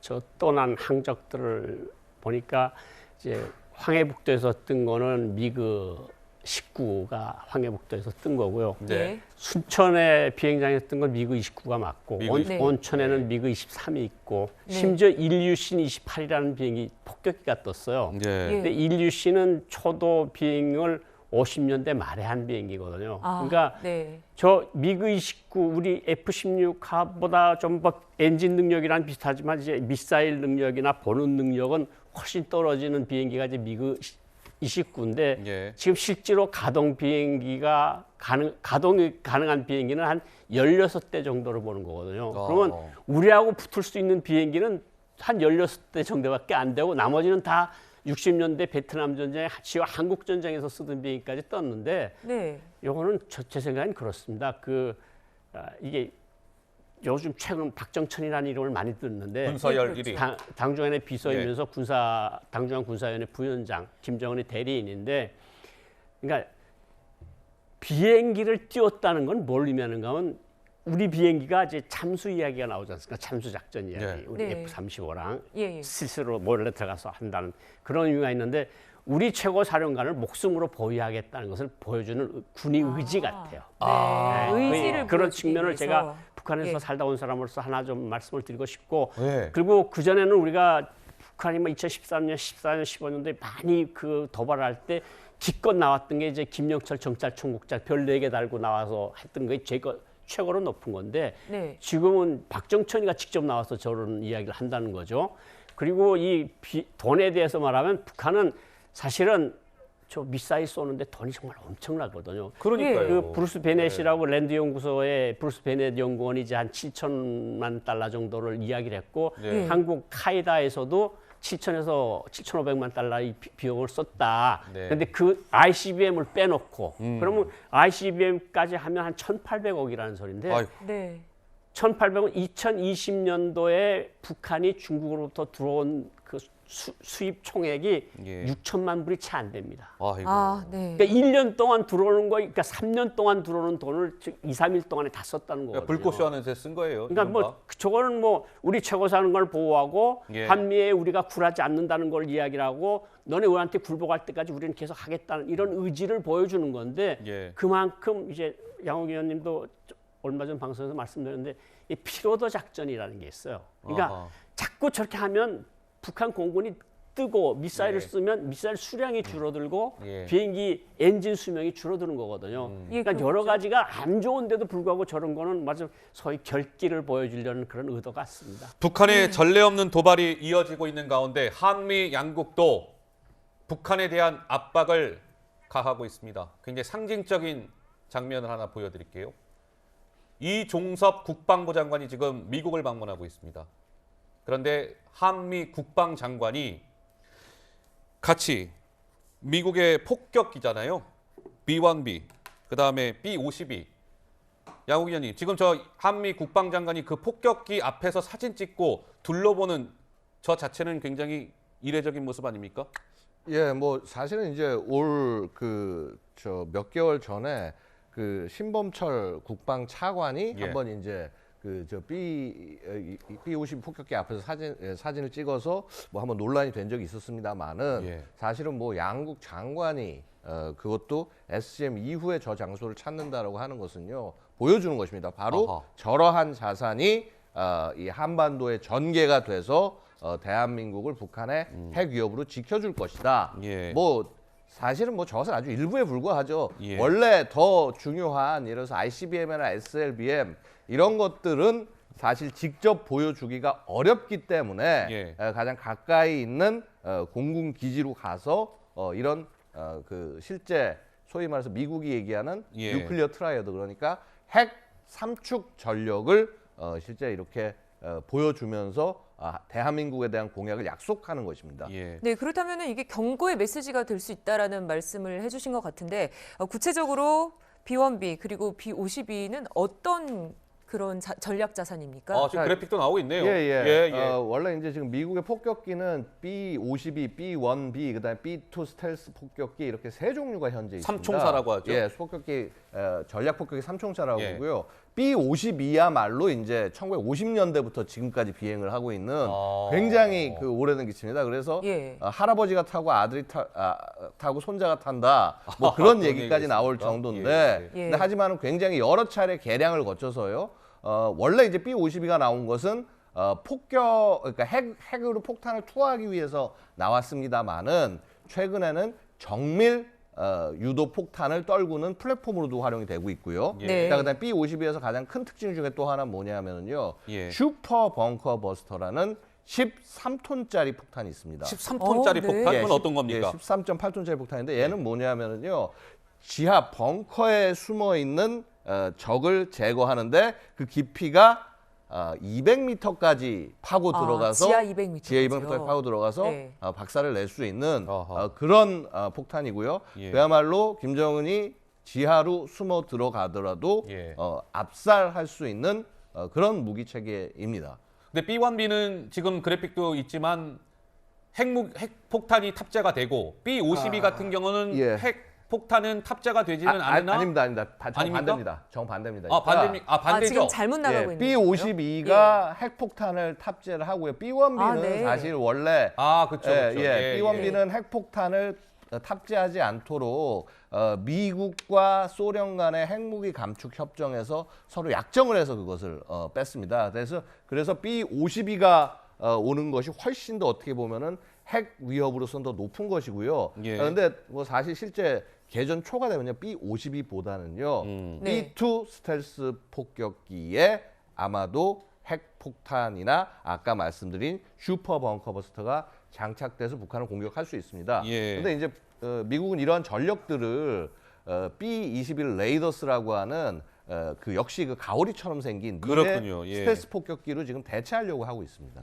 저 떠난 항적들을 보니까 이제 황해북도에서 뜬 거는 미그 19가 황해북도에서 뜬 거고요. 네. 순천의 비행장에서 뜬 건 미그 29가 맞고 미그 온천에는 미그 23이 있고 네. 심지어 일류신 28이라는 비행기 폭격기가 떴어요. 네. 근데 일류신은 초도 비행을 50년대 말에 한 비행기거든요. 그러니까 네. 저 미그 29 우리 F-16하보다 좀 뭐 엔진 능력이랑 비슷하지만 이제 미사일 능력이나 보는 능력은 훨씬 떨어지는 비행기가 이제 미그 29인데 예. 지금 실제로 가동이 가능한 비행기는 한 16대 정도를 보는 거거든요. 그러면 우리하고 붙을 수 있는 비행기는 한 16대 정도밖에 안 되고 나머지는 다 60년대 베트남 전쟁, 지와 한국 전쟁에서 쓰던 비행기까지 떴는데 네. 요거는 제 생각엔 그렇습니다. 이게 요즘 최근 박정천이라는 이름을 많이 듣는데 군사열 1위. 당중앙의 비서이면서 당중앙 군사위원회 부위원장, 김정은의 대리인인데, 그러니까 비행기를 띄웠다는 건 뭘 의미하는가 하면 우리 비행기가 이제 잠수 이야기가 나오지 않습니까? 잠수 작전 이야기. 네. 우리 네. F-35랑 예. 스스로 몰래 들어가서 한다는 그런 의미가 있는데 우리 최고 사령관을 목숨으로 보위하겠다는 것을 보여주는 군의 의지 같아요. 의지를 그런 보여주기 측면을 위해서. 제가 북한에서 예. 살다 온 사람으로서 하나 좀 말씀을 드리고 싶고 네. 그리고 그전에는 우리가 북한이 2013년, 14년, 15년도에 많이 도발할 때 기껏 나왔던 게 이제 김영철 정찰총국장 별 4개 달고 나와서 했던 게 최고로 높은 건데 네. 지금은 박정천이가 직접 나와서 저런 이야기를 한다는 거죠. 그리고 이 돈에 대해서 말하면 북한은 사실은 저 미사일 쏘는데 돈이 정말 엄청나거든요. 그러니까요. 그 브루스 베넷이라고 랜드 연구소의 브루스 베넷 연구원이 이제 한 7천만 달러 정도를 이야기를 했고 네. 한국 카이다에서도 7천에서 7,500만 달러의 비용을 썼다. 네. 그런데 그 ICBM을 빼놓고 그러면 ICBM까지 하면 한 1,800억이라는 소리인데 네. 1,800은 2020년도에 북한이 중국으로부터 들어온 그 수입 총액이 6천만 불이 채 안 됩니다. 네. 그러니까 1년 동안 들어오는 거, 그러니까 3년 동안 들어오는 돈을 2, 3일 동안에 다 썼다는 거거든요. 불꽃쇼하는 데 쓴 거예요. 그러니까 저거는 우리 최고 사령관을 보호하고 한미에 우리가 굴하지 않는다는 걸 이야기를 하고 너네 우리한테 굴복할 때까지 우리는 계속 하겠다는 이런 의지를 보여주는 건데 그만큼 이제 양욱 의원님도 얼마 전 방송에서 말씀드렸는데 이 피로도 작전이라는 게 있어요. 그러니까 자꾸 저렇게 하면 북한 공군이 뜨고 미사일을 쓰면 미사일 수량이 줄어들고 비행기 엔진 수명이 줄어드는 거거든요. 그러니까 여러 가지가 안 좋은데도 불구하고 저런 거는 맞아 소위 결기를 보여주려는 그런 의도 같습니다. 북한의 전례 없는 도발이 이어지고 있는 가운데 한미 양국도 북한에 대한 압박을 가하고 있습니다. 굉장히 상징적인 장면을 하나 보여드릴게요. 이종섭 국방부 장관이 지금 미국을 방문하고 있습니다. 그런데 한미 국방장관이 같이 미국의 폭격기잖아요. B-1B, 그다음에 B-52. 양욱 의원님, 지금 저 한미 국방장관이 그 폭격기 앞에서 사진 찍고 둘러보는 저 자체는 굉장히 이례적인 모습 아닙니까? 예, 뭐 사실은 이제 올 몇 개월 전에 신범철 국방 차관이 한번 이제 B-50 폭격기 앞에서 사진을 찍어서 뭐 한번 논란이 된 적이 있었습니다만은 사실은 뭐 양국 장관이 그것도 SCM 이후에 저 장소를 찾는다라고 하는 것은요 보여주는 것입니다. 바로 저러한 자산이 이 한반도에 전개가 돼서 대한민국을 북한의 핵 위협으로 지켜줄 것이다. 뭐 사실은 뭐 저것은 아주 일부에 불과하죠. 원래 더 중요한 예를 들어서 ICBM이나 SLBM 이런 것들은 사실 직접 보여주기가 어렵기 때문에 가장 가까이 있는 공군 기지로 가서 이런 실제 소위 말해서 미국이 얘기하는 뉴클리어 트라이어드 그러니까 핵 삼축 전력을 실제 이렇게 보여주면서 대한민국에 대한 공약을 약속하는 것입니다. 네, 그렇다면 이게 경고의 메시지가 될 수 있다라는 말씀을 해주신 것 같은데 구체적으로 B-1B 그리고 B-52는 어떤 그런 전략 자산입니까? 지금 그래픽도 나오고 있네요. 원래 이제 지금 미국의 폭격기는 B-52, B-1B, 그다음에 B-2 스텔스 폭격기 이렇게 세 종류가 현재 있습니다. 삼총사라고 하죠. 폭격기 전략 폭격기 삼총사라고 하고요. B-52야말로 이제 1950년대부터 지금까지 비행을 하고 있는 굉장히 그 오래된 기체입니다. 그래서 할아버지가 타고 아들이 타고 손자가 탄다. 뭐 그런 얘기까지 나올 정도인데 근데 하지만 굉장히 여러 차례 개량을 거쳐서요. 원래 이제 B-52가 나온 것은 그러니까 핵으로 폭탄을 투하하기 위해서 나왔습니다만은 최근에는 정밀 유도 폭탄을 떨구는 플랫폼으로도 활용이 되고 있고요. 그다음에 B-52에서 가장 큰 특징 중에 또 하나 뭐냐면요. 슈퍼 벙커 버스터라는 13톤짜리 폭탄이 있습니다. 13톤짜리 폭탄은 어떤 겁니까? 13.8톤짜리 폭탄인데 얘는 뭐냐면요. 지하 벙커에 숨어 있는 적을 제거하는데 그 깊이가 200m까지 파고 들어가서 지하 200m까지 파고 들어가서 박살을 낼 수 있는 그런 폭탄이고요. 그야말로 김정은이 지하로 숨어 들어가더라도 압살할 수 있는 그런 무기 체계입니다. 근데 B-1B는 지금 그래픽도 있지만 핵폭탄이 탑재가 되고 B-52 같은 경우는 핵폭탄은 탑재가 되지는 않으나 아닙니다. 정반대입니다. 정반대입니다. 반대죠. 지금 잘못 나가고 있는 거예요? B-52가 핵폭탄을 탑재를 하고요. B-1B는 사실 원래 그렇죠. B-1B는 핵폭탄을 탑재하지 않도록 미국과 소련 간의 핵무기 감축 협정에서 서로 약정을 해서 그것을 뺐습니다. 그래서 B-52가 오는 것이 훨씬 더 어떻게 보면은 핵 위협으로서는 더 높은 것이고요. 그런데 뭐 사실 실제 개전 초가 되면요, B-52보다는요, B-2 스텔스 폭격기에 아마도 핵폭탄이나 아까 말씀드린 슈퍼 벙커 버스터가 장착돼서 북한을 공격할 수 있습니다. 그런데 이제 미국은 이러한 전력들을 B-21 레이더스라고 하는 그 역시 그 가오리처럼 생긴 스텔스 폭격기로 지금 대체하려고 하고 있습니다.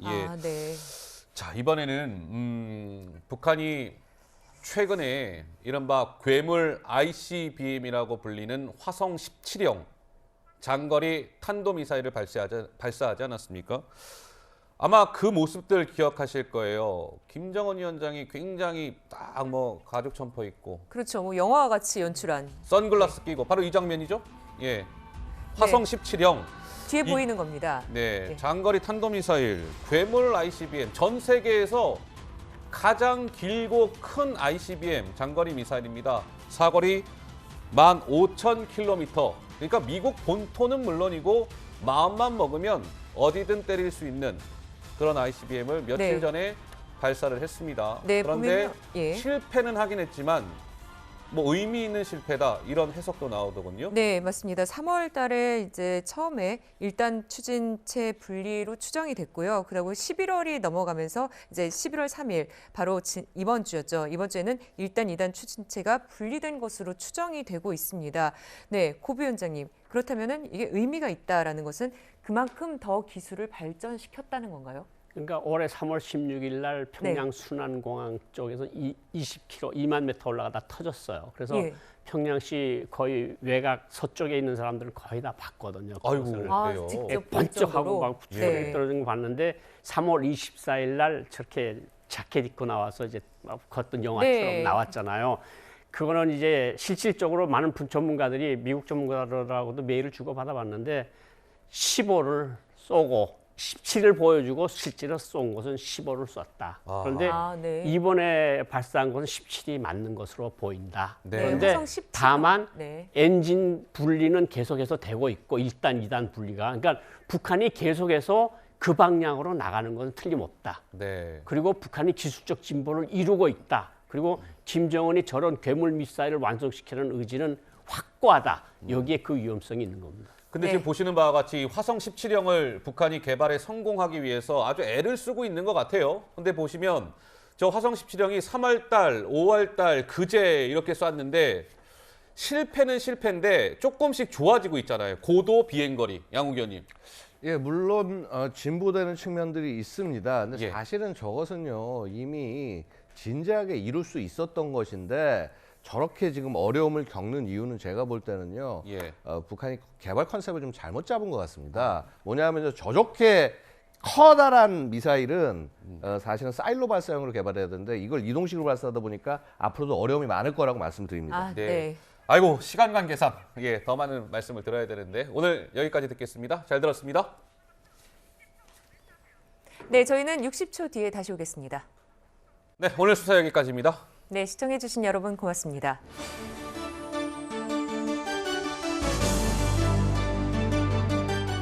자, 이번에는 북한이 최근에 이른바 괴물 ICBM이라고 불리는 화성 17형 장거리 탄도미사일을 발사하지 않았습니까? 아마 그 모습들 기억하실 거예요. 김정은 위원장이 굉장히 딱 뭐 가죽 점퍼 입고 그렇죠. 뭐 영화와 같이 연출한 선글라스 끼고 바로 이 장면이죠. 화성 17형 뒤에 보이는 겁니다. 장거리 탄도미사일 괴물 ICBM 전 세계에서 가장 길고 큰 ICBM 장거리 미사일입니다. 사거리 15,000km. 그러니까 미국 본토는 물론이고 마음만 먹으면 어디든 때릴 수 있는 그런 ICBM을 며칠 전에 발사를 했습니다. 그런데 실패는 하긴 했지만 뭐 의미 있는 실패다 이런 해석도 나오더군요. 네, 맞습니다. 3월 달에 이제 처음에 1단 추진체 분리로 추정이 됐고요. 그리고 11월이 넘어가면서 이제 11월 3일 바로 이번 주였죠. 이번 주에는 1단, 2단 추진체가 분리된 것으로 추정이 되고 있습니다. 네, 고 위원장님. 그렇다면은 이게 의미가 있다라는 것은 그만큼 더 기술을 발전시켰다는 건가요? 그러니까 올해 3월 16일 날 평양 순안공항 쪽에서 20km, 2만 미터 올라가다 터졌어요. 그래서 평양시 거의 외곽 서쪽에 있는 사람들은 거의 다 봤거든요. 직접 번쩍하고 막 떨어진 거 봤는데 3월 24일 날 저렇게 자켓 입고 나와서 이제 어떤 영화처럼 나왔잖아요. 그거는 이제 실질적으로 많은 전문가들이 미국 전문가들하고도 메일을 주고 받아봤는데 15를 쏘고 17을 보여주고 실제로 쏜 것은 15를 쐈다. 그런데 이번에 발사한 것은 17이 맞는 것으로 보인다. 그런데 다만 엔진 분리는 계속해서 되고 있고 1단, 2단 분리가. 그러니까 북한이 계속해서 그 방향으로 나가는 것은 틀림없다. 그리고 북한이 기술적 진보를 이루고 있다. 그리고 김정은이 저런 괴물 미사일을 완성시키는 의지는 확고하다. 여기에 그 위험성이 있는 겁니다. 근데 지금 보시는 바와 같이 화성 17형을 북한이 개발에 성공하기 위해서 아주 애를 쓰고 있는 것 같아요. 근데 보시면 저 화성 17형이 3월 달, 5월 달 그제 이렇게 쐈는데 실패는 실패인데 조금씩 좋아지고 있잖아요. 고도 비행거리. 양욱 의원님. 물론 진보되는 측면들이 있습니다. 근데 사실은 저것은요. 이미 진지하게 이룰 수 있었던 것인데 저렇게 지금 어려움을 겪는 이유는 제가 볼 때는요. 북한이 개발 컨셉을 좀 잘못 잡은 것 같습니다. 뭐냐면 저렇게 커다란 미사일은 사실은 사일로 발사형으로 개발해야 되는데 이걸 이동식으로 발사하다 보니까 앞으로도 어려움이 많을 거라고 말씀드립니다. 아이고 시간 관계상 더 많은 말씀을 들어야 되는데 오늘 여기까지 듣겠습니다. 잘 들었습니다. 네, 저희는 60초 뒤에 다시 오겠습니다. 네, 오늘 수사 여기까지입니다. 네, 시청해주신 여러분 고맙습니다.